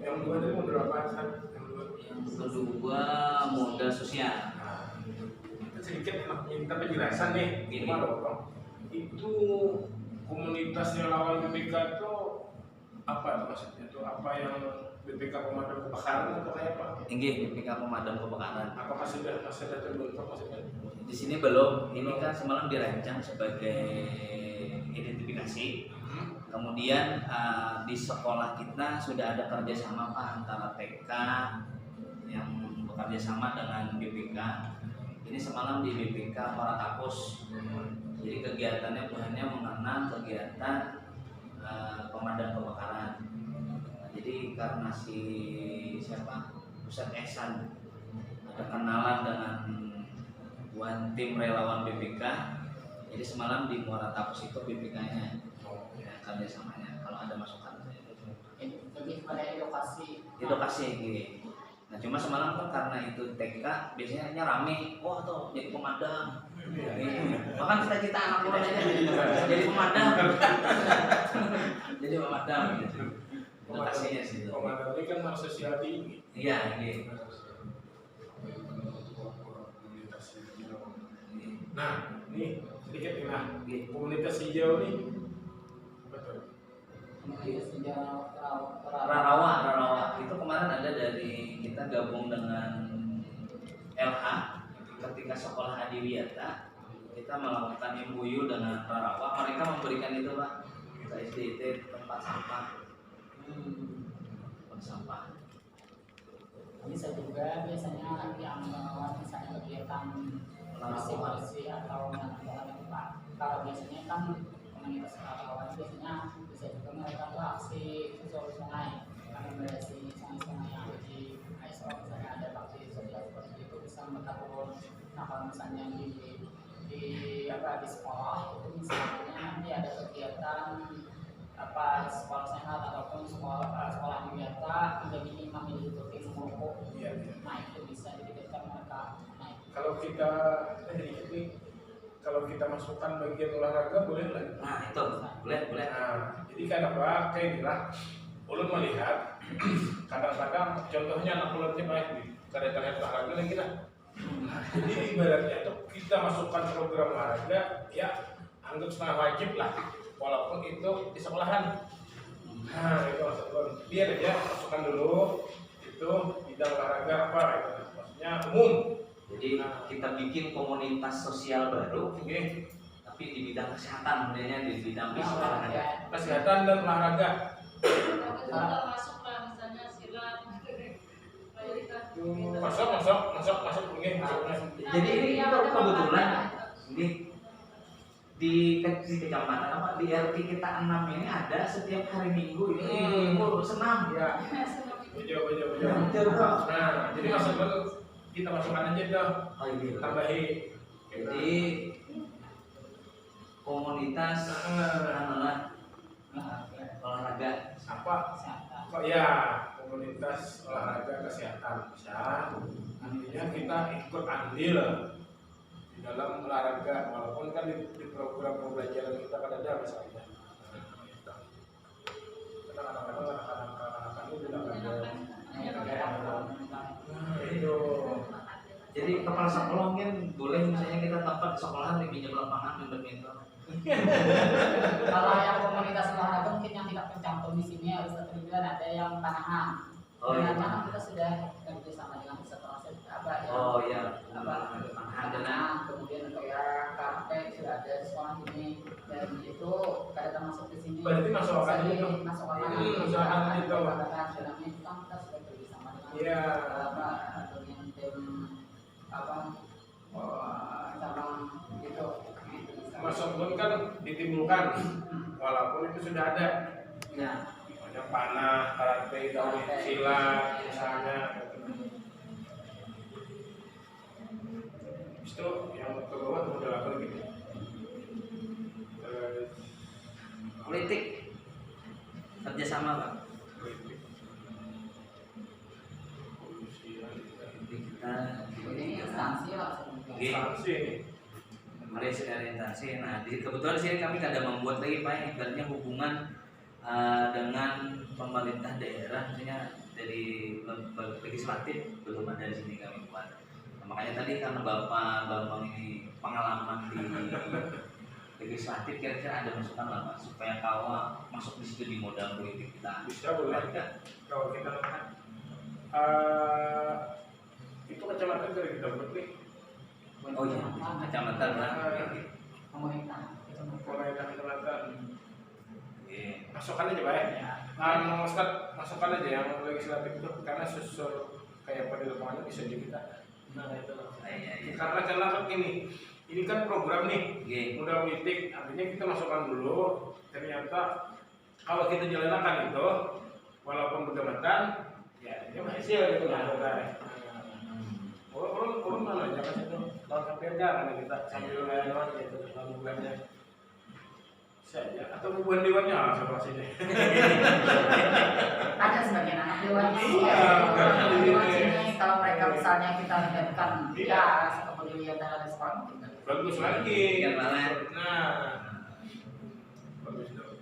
yang kedua tadi modal apa? Yang kedua modal sosial. Sedikit minta penjelasan nih. Gini. Itu komunitas relawan BPK itu apa maksudnya? Itu apa yang BPK pemadam kebakaran atau kayak apa? Tinggi BPK pemadam kebakaran. Apakah sudah terbentuk maksudnya? Di sini belum. Ini kan semalam dirancang sebagai identifikasi. Kemudian di sekolah kita sudah ada kerjasama Pak antara TK yang bekerja sama dengan BPK. Ini semalam di BPK Paratapus. Jadi kegiatannya hanya mengenal kegiatan pemadam kebakaran. Jadi karena siapa Ustadz Ehsan ada kenalan dengan buat tim relawan BPK, jadi semalam di Muara Tapus itu BPK-nya ya, kerjasamanya. Kalau ada masukan lebih pada edukasi gitu. Nah cuma semalam kan karena itu TK biasanya rame, wah tuh jadi pemadam. Bahkan cita-cita anak muda aja jadi pemadam. Jadi pemadam gitu. Edukasinya sih. Pemadam ini kan sosial tinggi. Iya, gitu. Nah, ini sedikit nih, nah, komunitas hijau nih. Betul. Komunitas hijau Rarawa itu kemarin ada dari kita gabung dengan LH ketika sekolah Adiwiyata kita melakukan MOU dengan Rarawa. Mereka memberikan itu Pak ke SDIT tempat sampah. Bisa juga biasanya yang melewat misalnya kegiatan bersih-bersih atau menanam itu Pak. Kalau biasanya kan komunitas relawan biasanya bisa juga mereka tuh aksi susur sungai, karena membersih sungai-sungai yang ada di ISO, misalnya ada bakti sosial seperti itu bisa mereka turun. Nah kalau misalnya di sekolah itu misalnya nanti ada kegiatan sekolah sehat ataupun sekolah biasa udah minimal diikuti semua. Nah itu bisa didekatkan mereka. Kalau kita kalau kita masukkan bagian olahraga boleh lah. Nah itu boleh. Nah, jadi kan apa? Kayak inilah. Ulun melihat kadang-kadang contohnya anak ulun sih baik di kadang-kadang olahraga lagi lah. Jadi ibaratnya itu kita masukkan program olahraga ya anggap setengah wajib lah. Walaupun itu di sekolahan. Nah itu maksud ulun. Biar aja masukkan dulu itu bidang olahraga apa itu. Maksudnya umum. Jadi kita bikin komunitas sosial baru, tapi di bidang kesehatan, sebenarnya di bidang olahraga. Kesehatan dan olahraga. Contoh masuk lah misalnya silat, Masuk mungkin. Jadi ini kebetulan di kecamatan apa di RT kita 6 ini ada setiap hari Minggu ini ibu senam ya. Nah, jadi maksudnya kita masukkan aja dong. Oh iya. Tambahin. Jadi komunitas olahraga apa? Oh ya, komunitas olahraga kesehatan bisa. Nantinya kita ikut andil di dalam olahraga, walaupun kan di program pembelajaran kita kan ada misalnya. Karena anak-anak ini tidak ada. Jadi kepala sekolah mungkin boleh misalnya kita tempat di sekolahan dipinjam lapangan badminton. Kalau yang komunitas olahraga mungkin yang tidak tercantum di sini harus terlibat ada yang panahan. Oh iya. Panahan kita sudah bekerja sama dengan sekolah apa ya? Oh iya. Panahan, kemudian kayak karpet sudah ada di sekolah ini dan itu kada termasuk di sini. Berarti masuk akal itu. Masuk akal. Masuk akal itu. Dalamnya itu kan kita sudah bekerja sama dengan apa dengan tim apa cabang gitu. Masuk pun kan ditimbulkan, walaupun itu sudah ada. Ya. Ada panah, karate, silat, misalnya. Itu yang ke bawah udah apa gitu. Politik kerjasama Pak. Kita ini instansi lah. Instansi. Malaysia orientasi. Nah, kebetulan di sini kami ada membuat lagi Pak, ibaratnya hubungan dengan pemerintah daerah, misalnya dari legislatif belum ada di sini kami buat. Nah, makanya tadi karena Bapak Bambang ini pengalaman di legislatif, kira-kira ada masukan lah Pak supaya kawah masuk di situ di modal politik kita. Bisa boleh kalau kita lihat itu kecamatan dari kita buat nih. Oh iya, kecamatan lah. Pemerintah kecamatan. Masukkan aja Pak ya. Ustaz, masukkan aja yang legislatif itu karena susul kayak pada lapangan bisa di kita. Nah itu. Karena kan ini kan program nih. Mudah politik, artinya kita masukkan dulu. Ternyata kalau kita jalankan itu, walaupun berjabatan, ya ini hasil itu lah. Orang mana jangan itu lawan sampai karena kita sambil lewat gitu lalu bulannya saja atau bulan dewannya siapa sih deh. Ada sebagian anak dewannya. Iya. Ini kalau mereka misalnya kita libatkan ya kepedulian terhadap sekolah mungkin bagus lagi. Nah, bagus dong.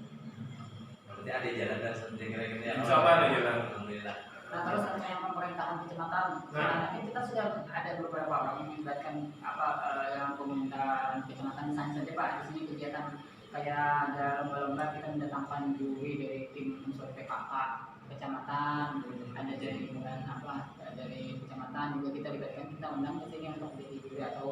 Berarti ada jalan dan seperti kira-kira. Insya Allah ada jalan. Alhamdulillah. Nah terus yang pemerintahan kecamatan, nah kita sudah ada beberapa orang yang melibatkan yang pemerintahan kecamatan misalnya saja Pak di sini kegiatan kayak ada lomba-lomba kita mendatangkan juri dari tim unsur PKK kecamatan, ada dari dari kecamatan juga kita libatkan, kita undang ke sini untuk menjadi juri atau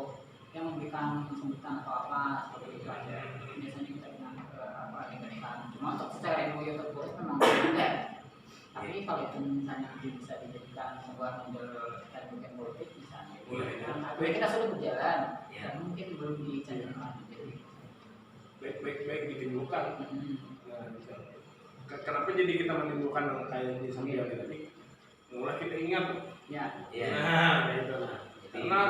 yang memberikan sambutan atau apa seperti itu aja. Biasanya kita undang ke event-event. Cuma untuk secara MOU tertulis memang tidak. Tapi kalau itu misalnya bisa dijadikan sebuah model strategi politik misalnya, boleh. Kita sudah berjalan, dan mungkin belum dicantumkan. Baik ditimbulkan. Nah, kenapa jadi kita menimbulkan kayak di samping tadi? Mulai kita ingat. Ya. Nah, itu. Karena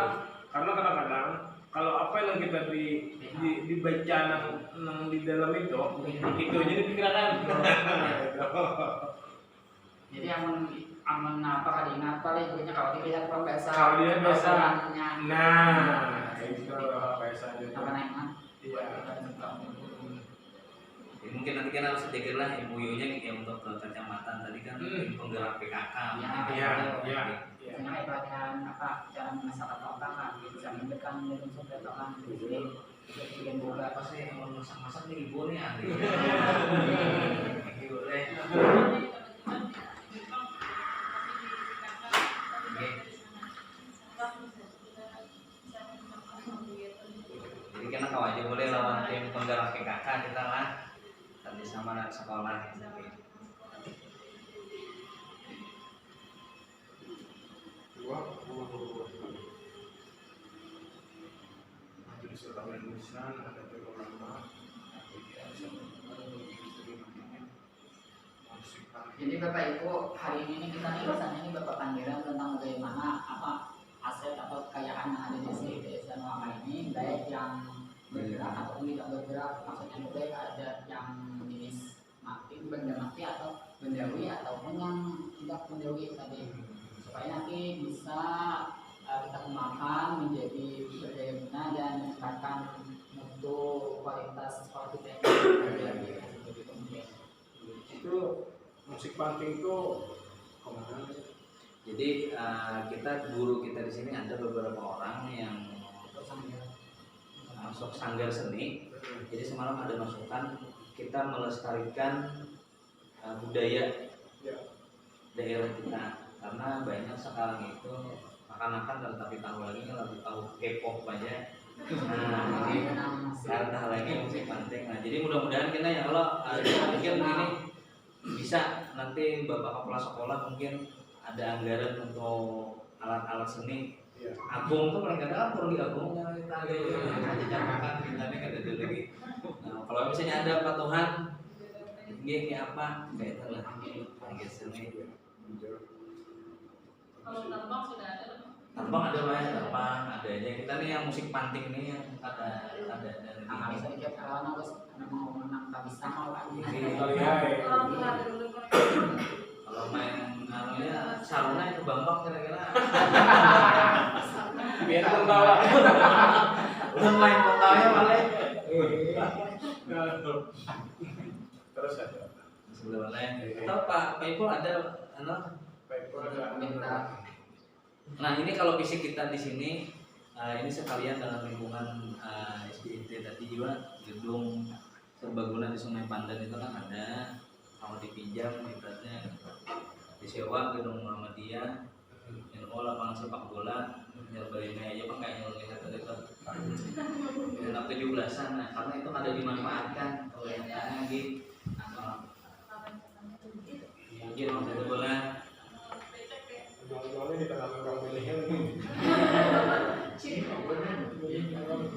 kadang-kadang kalau apa yang kita dibaca di dalam itu jadi pikiran. Jadi aman apa kali ingat kali ibunya kalau dilihat pembahasan. Kalau dilihat biasa. Nah, itu bahasa itu. Apa namanya? Iya. Ya, mungkin nanti kan harus sedikit lah MOU-nya nih untuk ke kecamatan tadi kan penggerak PKK. Iya. Misalnya ibaratkan cara memasak atau apa bisa memberikan unsur pertolongan di sini. Bikin boga apa sih yang masak-masak nih ibu nih ahli. Ibu deh. Jadi karena kau aja boleh lawan tim penggerak PKK kita lah kerja sama anak sekolah. Majelis Ulama Indonesia, Nahdlatul Ulama, Jadi Bapak Ibu, hari ini kita nih misalnya ini Bapak Pandiran tentang bagaimana aset atau kekayaan yang ada di SDIT Ulama ini, baik yang bergerak atau tidak bergerak, maksudnya baik ada yang jenis mati, benda mati atau bendawi ataupun yang tidak bendawi tadi, supaya nanti bisa kita kembangkan menjadi berdaya guna dan meningkatkan mutu kualitas sekolah kita yang itu musik panting itu kemana? Jadi kita guru kita di sini ada beberapa orang yang masuk sanggar seni. Jadi semalam ada masukan kita melestarikan budaya daerah kita, karena banyak sekarang itu akan tetapi tahu lagi lebih tahu K-pop aja. Nah, jadi karena lagi musik panting. Nah, jadi mudah-mudahan kita ya Allah mungkin ini bisa nanti Bapak Kepala Sekolah mungkin ada anggaran untuk alat-alat seni. Agung tuh paling kadang perlu di Agung yang kita ada jamakan kita nih ada lagi. Nah, kalau misalnya ada patuhan ini apa kayak itu lah anggaran seni. Kalau tambang sudah ada. Tambang ada banyak, tambang ada aja. Kita nih yang musik panting nih yang ada Nah, bisa dikit kalau mau menang tak bisa mau lagi. Kalau main anunya sarungnya itu Bambang kira-kira. Biar tertawa. Udah main tertawanya malah. Terus ada. Sebenarnya. Atau Pak Ipul ada Pak Ipul ada. Nah ini kalau fisik kita di sini ini sekalian dalam lingkungan SDIT tadi juga gedung serbaguna di Sungai Pandan itu kan ada, kalau dipinjam ibaratnya disewa gedung Muhammadiyah, lapangan sepak bola, Barina aja kan kayak lihat tadi itu genap 17-an, nah karena itu ada dimanfaatkan oleh yang lagi mungkin waktu itu boleh. Jual-jualnya di tengah orang pilihan.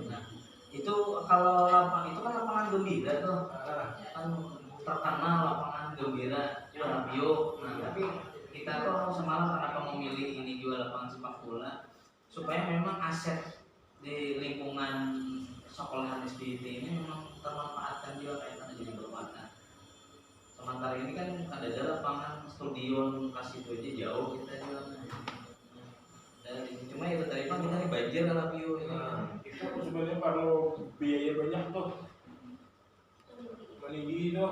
Nah, itu kalau lapang itu kan lapangan gembira tuh, kan terkenal lapangan gembira Rapio. Nah, tapi kita tuh semalam kenapa memilih ini jual lapangan sepak bola supaya memang aset di lingkungan sekolahan SDIT ini memang termanfaatkan juga kayak tadi jadi bermanfaat. Sementara ini kan ada lapangan stadion kasih itu aja jauh kita juga. Cuma itu tadi kan kita nih banjir kan Rapio ini. Itu sebenarnya perlu biaya banyak tuh. Meninggi tuh.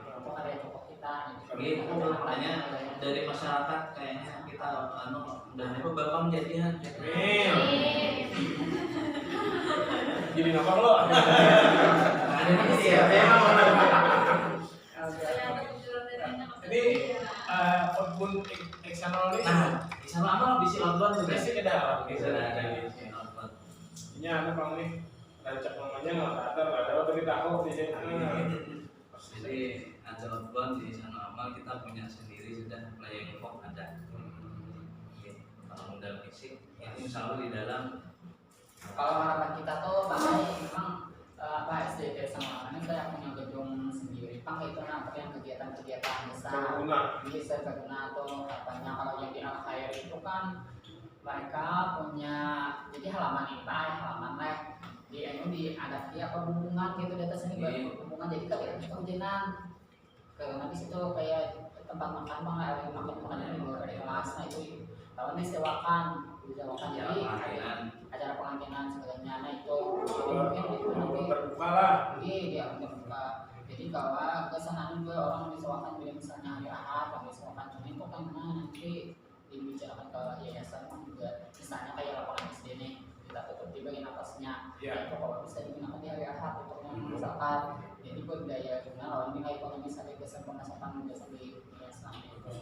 Apa ada yang cocok kita? Gitu, makanya dari masyarakat kayaknya kita dan itu Bapak menjadian. Jadi apa lo? Ada di sini ya. Ini pun eksternal ini. Nah, eksternal apa bisi outbound juga? Bisi ada. Bisa ada bisi outbound. Ini ada bang nih. Rancak namanya nggak ada tapi tahu di sini. Jadi ada outbound di sana amal kita punya sendiri sudah playing box ada. Kalau modal fisik ini insya Allah di dalam. Kalau harapan kita tuh bahkan memang SDIT sama ini kita punya gedung sendiri, Pak itu nampak yang kegiatan-kegiatan besar, bisa berguna atau apanya. Kalau yang di Al Khair itu kan mereka punya jadi halaman ini Pak, halaman leh di ada apa hubungan gitu di atas ini hubungan jadi kegiatan kehujanan ke nanti situ kayak tempat makan makan di luar dari kelas, nah itu tahun disewakan jadi acara pengantinan segalanya, nah itu mungkin itu nanti terbuka lah. Iya dia terbuka. Jadi kalau kesenangan juga orang disewakan bila misalnya hari Ahad kami sewakan cuma itu kan nanti dibicarakan ke yayasan juga misalnya kayak lapangan SD nih kita tutup di bagian atasnya itu kalau bisa digunakan di hari Ahad untuk misalkan jadi buat daya guna lawan nilai ekonomi sampai besar pemasakan biasa di yayasan itu.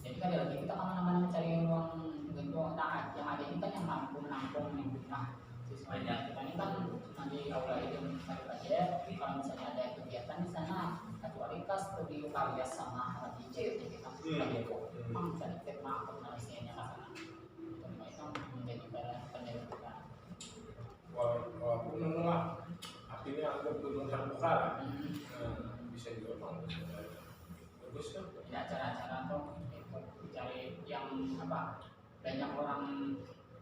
Jadi kan lagi kita kan namanya mencari ruang gedung, nah yang ada ini kan yang mampu menampung yang nah banyak kita ini kan nanti aula itu mencari budget kalau misalnya ada kegiatan di sana kecuali kas studio karya sama DJ kita budget kok mencari tema ini anggap gedung terbuka lah. Bisa juga bagus kan? Ya acara-acara tuh cari yang apa, banyak orang,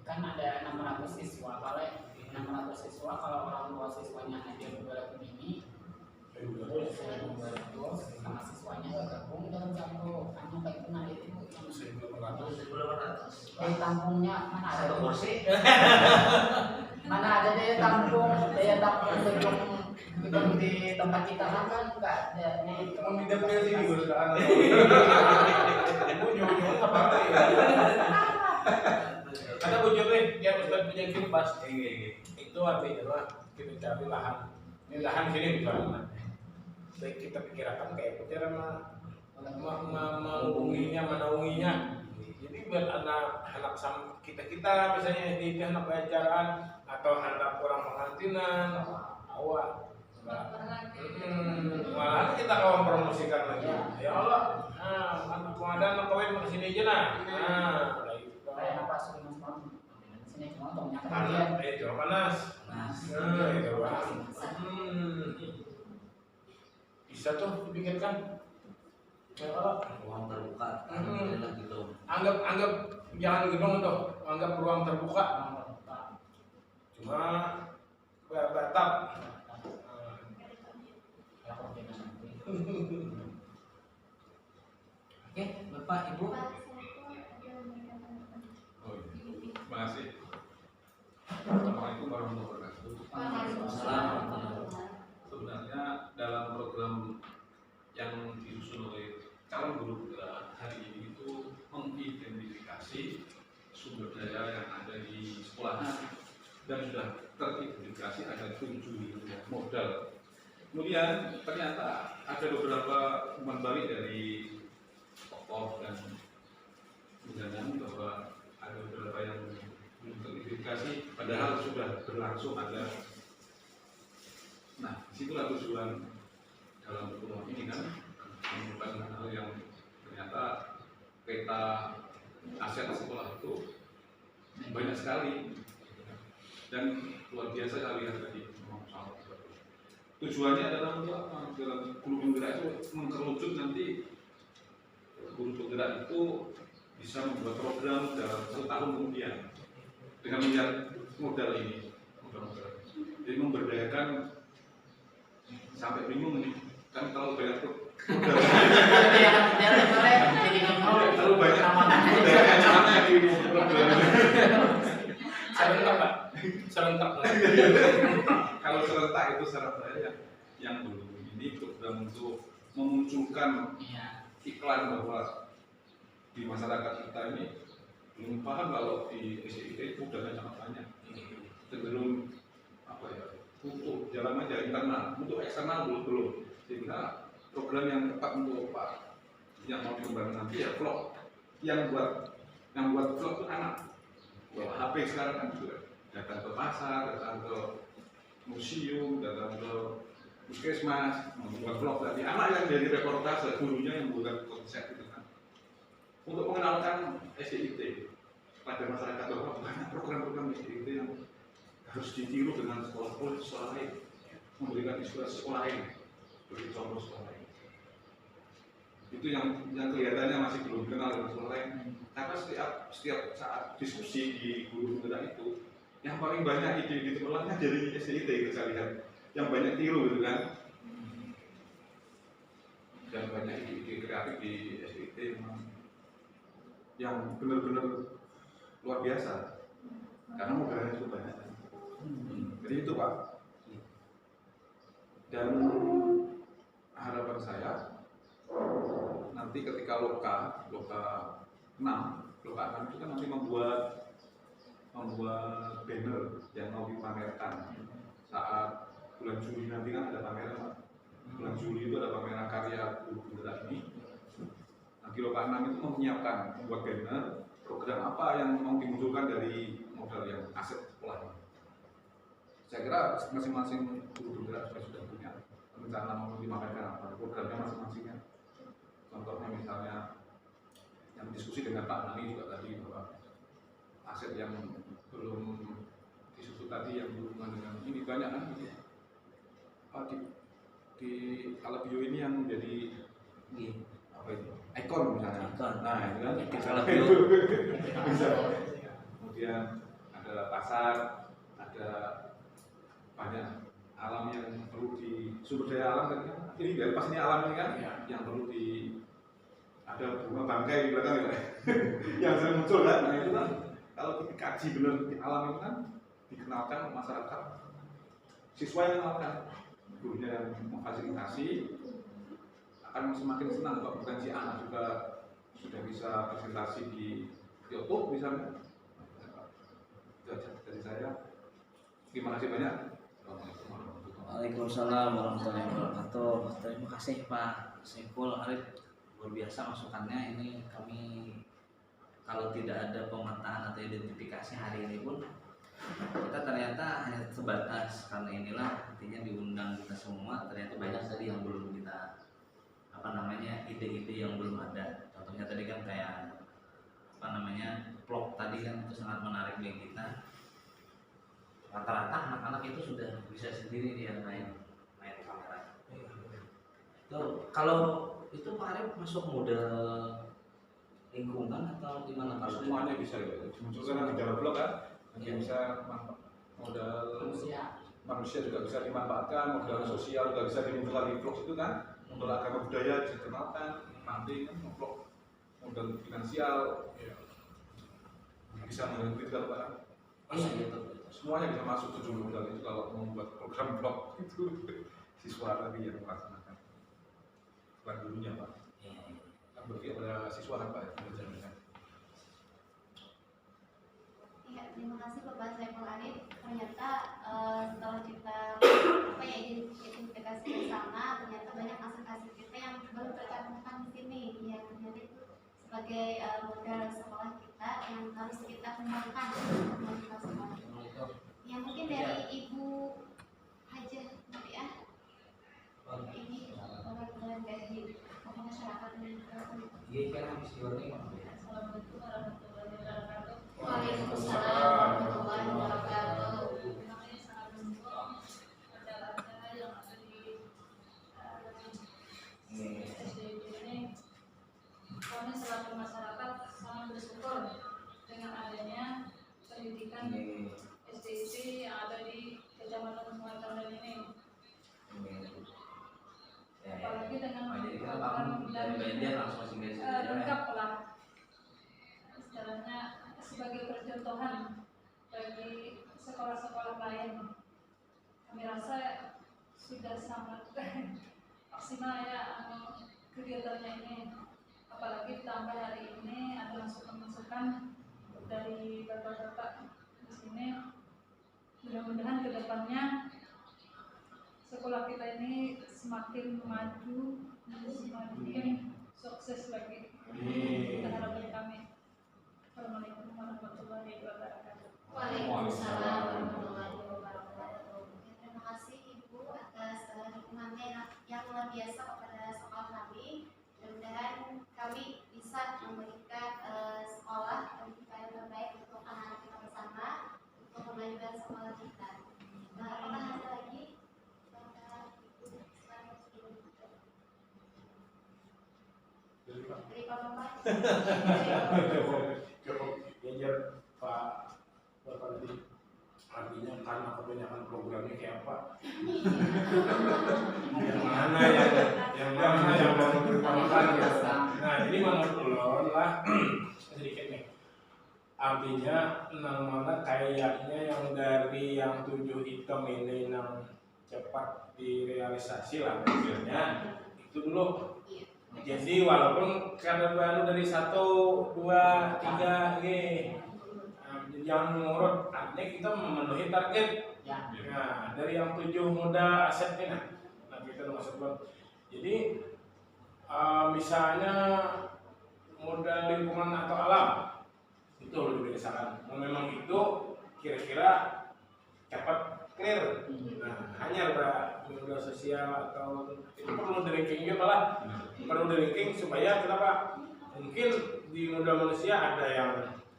kan ada 600 siswa, kalau 600 siswa kalau orang tua siswanya hadir 200 ini, 200 sama siswanya gabung dalam satu kayak pernah itu yang 1.800 tampungnya mana ada satu kursi. Mana ada daya tampung gedung di tempat kita kan nggak ada nih. Kamu di dapil sini bersalah. Kamu nyonya apa ya? Ada bujur nih, yang Ustaz punya gini pas. Itu artinya lah kita cari lahan. Ini lahan sini misalnya. Baik kita pikirkan kayak cara menaunginya. Jadi buat anak sama kita misalnya di anak pelajaran atau anak orang pengantinan, awal. Malah kita kawan promosikan lagi. Ya Allah, anak pengadaan kawin ke sini aja nah. Kayak apa sih mas? Sini cuma tongnya Panas, panas. Itu Bang. Bisa tuh dipikirkan. Ya Allah, ruang terbuka. Gitu. Anggap jangan gedung tuh, anggap ruang terbuka. Cuma batap. Oke, Bapak, Ibu. Oh, terima kasih. Assalamualaikum warahmatullahi wabarakatuh. Sebenarnya dalam program yang disusun oleh calon guru hari ini itu mengidentifikasi sumber daya yang ada di sekolah dan sudah teridentifikasi ada 7 modal. Kemudian ternyata ada beberapa umpan balik dari tokoh dan undangan bahwa ada beberapa yang belum teridentifikasi padahal sudah berlangsung ada. Nah, disitulah tujuan dalam pertemuan ini kan merupakan hal yang ternyata peta aset sekolah itu banyak sekali dan luar biasa saya lihat tadi. Tujuannya adalah untuk apa? Dalam guru penggerak itu mengerucut nanti guru penggerak itu bisa membuat program dalam 1 tahun kemudian dengan melihat modal ini, modal. Jadi memberdayakan sampai bingung nih, kan kalau banyak modal. Terlalu banyak memberdayakan mana di program. Serentak. Kalau serentak itu syarat saya yang belum ini program untuk memunculkan iklan bahwa di masyarakat kita ini belum paham kalau di SIT itu modalnya sangat banyak. Cenderung apa ya, untuk jalan aja internal, untuk eksternal belum. Sehingga program yang tepat untuk Pak yang mau dikembangkan nanti ya vlog. Yang buat vlog itu anak. Kalau HP sekarang kan juga datang ke pasar, datang ke museum, datang ke puskesmas, membuat vlog tadi. Anak yang jadi reportase, gurunya yang membuat konsep itu kan. Untuk mengenalkan SDIT pada masyarakat bahwa banyak program-program SDIT yang harus ditiru dengan sekolah lain, memberikan inspirasi sekolah lain, beri contoh sekolah lain. Itu yang kelihatannya masih belum kenal dengan sekolah lain. Karena setiap saat diskusi di guru penggerak itu, yang paling banyak ide-ide cemerlangnya dari SDIT itu saya lihat, yang banyak tiru gitu kan. Dan banyak ide-ide kreatif di SDIT yang benar-benar luar biasa, karena modalnya cukup banyak. Jadi itu Pak. Dan harapan saya nanti ketika loka 6 itu kan nanti membuat banner yang mau dipamerkan saat bulan Juli nanti kan ada pameran Pak. Bulan Juli itu ada pameran karya guru penggerak ini. Nanti loka 6 itu membuat banner program apa yang mau dimunculkan dari modal yang aset sekolah ini. Saya kira masing-masing guru penggerak sudah punya rencana mau dipamerkan apa programnya masing-masingnya. Contohnya misalnya yang diskusi dengan Pak Nani juga tadi bahwa aset yang belum disebut tadi yang berhubungan dengan ini banyak kan gitu. di Alabio ini yang menjadi apa itu ikon misalnya. Nah itu kan Alabio bisa. Kemudian ada pasar, ada banyak alam yang perlu di sumber daya alam kan ini dari pas ini alam ini kan yang perlu di ada bunga bangkai di belakang ya yang sering muncul kan. Nah itu kan kalau kita kaji benar di alam itu kan dikenalkan masyarakat, siswa yang mengenalkan, gurunya yang memfasilitasi akan semakin senang kok. Bukan si anak juga sudah bisa presentasi di YouTube misalnya. Itu aja dari saya. Terima kasih banyak. Waalaikumsalam warahmatullahi wabarakatuh. Terima kasih Pak Saiful Arif, luar biasa masukannya. Ini kami kalau tidak ada pemetaan atau identifikasi hari ini pun kita ternyata hanya sebatas, karena inilah artinya diundang kita semua, ternyata banyak tadi yang belum kita ide-ide yang belum ada. Contohnya tadi kan kayak vlog tadi kan itu sangat menarik bagi kita. Rata-rata anak-anak itu sudah bisa sendiri dia main kamera. Itu kalau itu Pak Arif masuk modal lingkungan atau gimana Pak? Semuanya bisa ya. Munculkan di dalam vlog kan, yang bisa modal manusia juga bisa dimanfaatkan, modal sosial juga bisa dimunculkan di vlog itu kan. Modal agama budaya bisa dikenalkan, nanti kan vlog modal finansial bisa mengerti itu kan Pak. Semuanya bisa masuk ke jumlah modal itu kalau membuat program vlog itu siswa tadi yang melaksanakan, bukan gurunya Pak. Kan berarti pada siswa kan Pak belajarnya. Iya, terima kasih Bapak Saiful Arif. Ternyata setelah kita identifikasi bersama, ternyata banyak aset-aset kita yang baru tercantumkan di sini, yang ternyata itu sebagai modal sekolah kita yang harus kita kembangkan untuk sekolah. Ya mungkin dari Ibu Hajah Mutia, ini perwakilan dari masyarakat dan Iya kan habis diwarnai. Assalamualaikum warahmatullahi wabarakatuh. Waalaikumsalam warahmatullahi wabarakatuh. Kami sangat mendukung acara-acara yang ada di SDIP ini. Kami selaku masyarakat sangat bersyukur dengan adanya pendidikan SDIP yang ada di Kecamatan Sungai Tandang ini. Apalagi dengan program dan lengkap lah, istilahnya sebagai percontohan bagi sekolah-sekolah lain. Kami rasa sudah sangat maksimal ya kegiatannya ini, apalagi tambah hari ini ada masukan-masukan dari bapak-bapak di sini. Mudah-mudahan kedepannya sekolah kita ini semakin maju, semakin sukses lagi. Kita harapkan kami. Assalamualaikum warahmatullahi wabarakatuh. Waalaikumsalam warahmatullahi wabarakatuh. Terima kasih Ibu atas dukungannya yang luar biasa kepada sekolah kami. Mudah-mudahan kami bisa memberikan sekolah pendidikan yang terbaik untuk anak-anak kita bersama, untuk kemajuan sekolah kita. Apakah ada lagi? Dari Pak Bapak. Ngejar Pak Bapak tadi, artinya karena kebanyakan programnya kayak apa? Yang mana yang mau diutamakan ya? Nah jadi menurut ulun lah sedikit nih. Artinya nang mana kayaknya yang dari yang 7 item ini nang cepat direalisasi lah hasilnya itu dulu. Jadi walaupun karena baru dari 1, 2, 3 yang menurut artinya kita memenuhi target. Nah dari yang 7 moda aset ini, nah kita masuk buat. Jadi misalnya modal lingkungan atau alam itu lebih dirasakan. Memang itu kira-kira cepat clear. Nah, hanya ada modal sosial atau itu perlu di-ranking juga malah perlu di-ranking supaya kenapa? Mungkin di modal manusia ada yang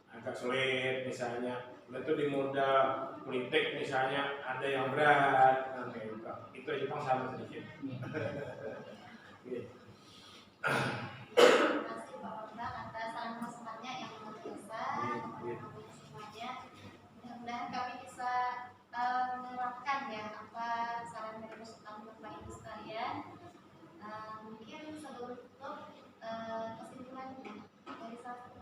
agak sulit misalnya, itu di modal politik misalnya ada yang berat. Nah, Itu aja Bang, sama sedikit. Oke. Terima kasih Bapak atas saran masukannya yang luar biasa kepada semuanya. Mudah-mudahan kami bisa menerapkan ya apa saran dari masukan Bapak Ibu sekalian. Mungkin sebelum tutup kesimpulan dari satu.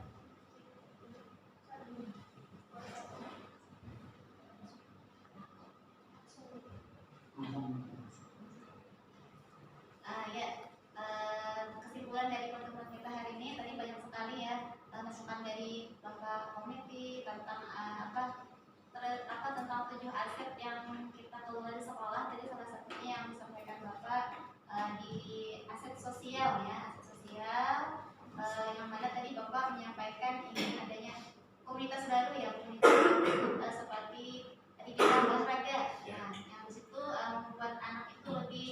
Kesimpulan dari pertemuan kita hari ini tadi banyak sekali ya masukan dari Bapak Komiti tentang tentang 7 aset yang kita kelola di sekolah. Tadi salah satunya yang disampaikan Bapak di aset sosial ya, aset sosial yang mana tadi Bapak menyampaikan ingin adanya komunitas baru ya, komunitas seperti di bidang olahraga. Nah, yang di situ membuat anak itu lebih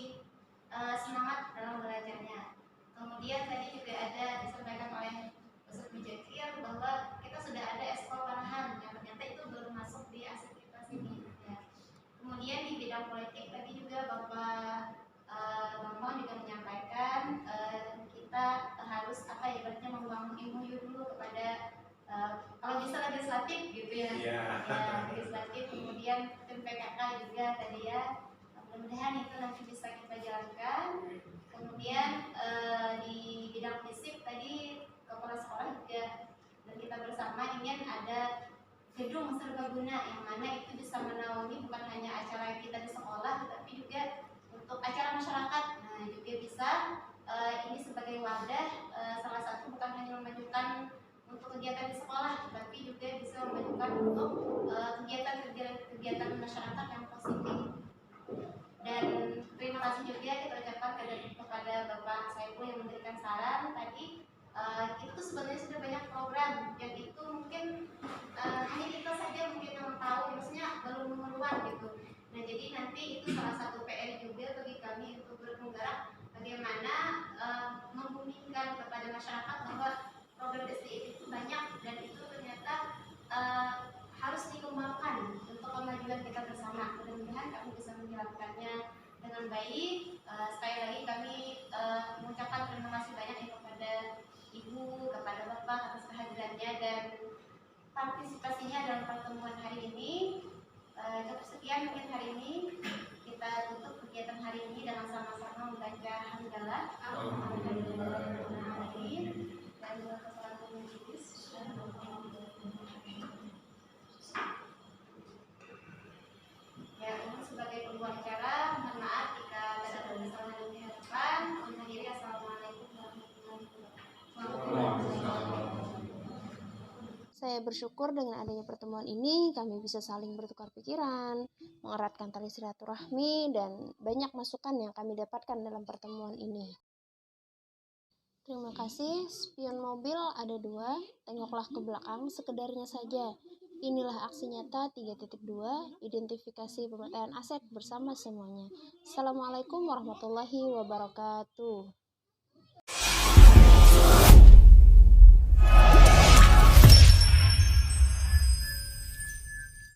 semangat dalam belajarnya. Kemudian tadi juga ada disampaikan oleh Ustaz Mujakir bahwa kita sudah ada eskol panahan yang ternyata itu baru masuk di aset kita sini. Ya. Kemudian di bidang politik tadi juga Bapak Bambang juga menyampaikan kita harus ibaratnya membangun ilmu dulu kepada kalau bisa legislatif gitu ya, legislatif, kemudian tim PKK juga tadi ya. Mudah-mudahan itu nanti bisa kita jalankan. Kemudian di bidang fisik tadi kepala sekolah juga dan kita bersama ingin ada gedung serbaguna yang mana itu bisa menaungi bukan hanya acara kita di sekolah tetapi juga untuk acara masyarakat. Nah juga bisa ini sebagai wadah salah satu bukan hanya memajukan untuk kegiatan di sekolah tetapi juga bisa memajukan untuk kegiatan masyarakat yang positif. Dan terima kasih juga kita ucapkan kepada Bapak Saiful yang memberikan saran tadi. Itu sebenarnya sudah banyak program yang itu mungkin hanya kita saja mungkin yang tahu, maksudnya belum meluas gitu. Nah jadi nanti itu salah satu PR juga bagi kami untuk berpenggerak bagaimana membumingkan kepada masyarakat bahwa program SDIP itu banyak dan itu ternyata harus dikembangkan untuk kemajuan kita bersama. Mudah-mudahan kami bisa menjalankannya dengan baik. Sekali lagi kami mengucapkan terima kasih banyak kepada Ibu, kepada Bapak atas kehadirannya dan partisipasinya dalam pertemuan hari ini. Cukup sekian mungkin hari ini. Kita tutup kegiatan hari ini dengan sama-sama membaca hamdalah. Dan kesalahan majlis. Ya, untuk sebagai pembuat acara, mohon maaf jika ada kesalahan yang dihadapan. Untuk diri, assalamualaikum warahmatullahi wabarakatuh. Saya bersyukur dengan adanya pertemuan ini, kami bisa saling bertukar pikiran, mengeratkan tali silaturahmi, dan banyak masukan yang kami dapatkan dalam pertemuan ini. Terima kasih. Spion mobil ada 2, tengoklah ke belakang sekedarnya saja. Inilah aksi nyata 3.2, identifikasi pemetaan aset bersama semuanya. Assalamualaikum warahmatullahi wabarakatuh.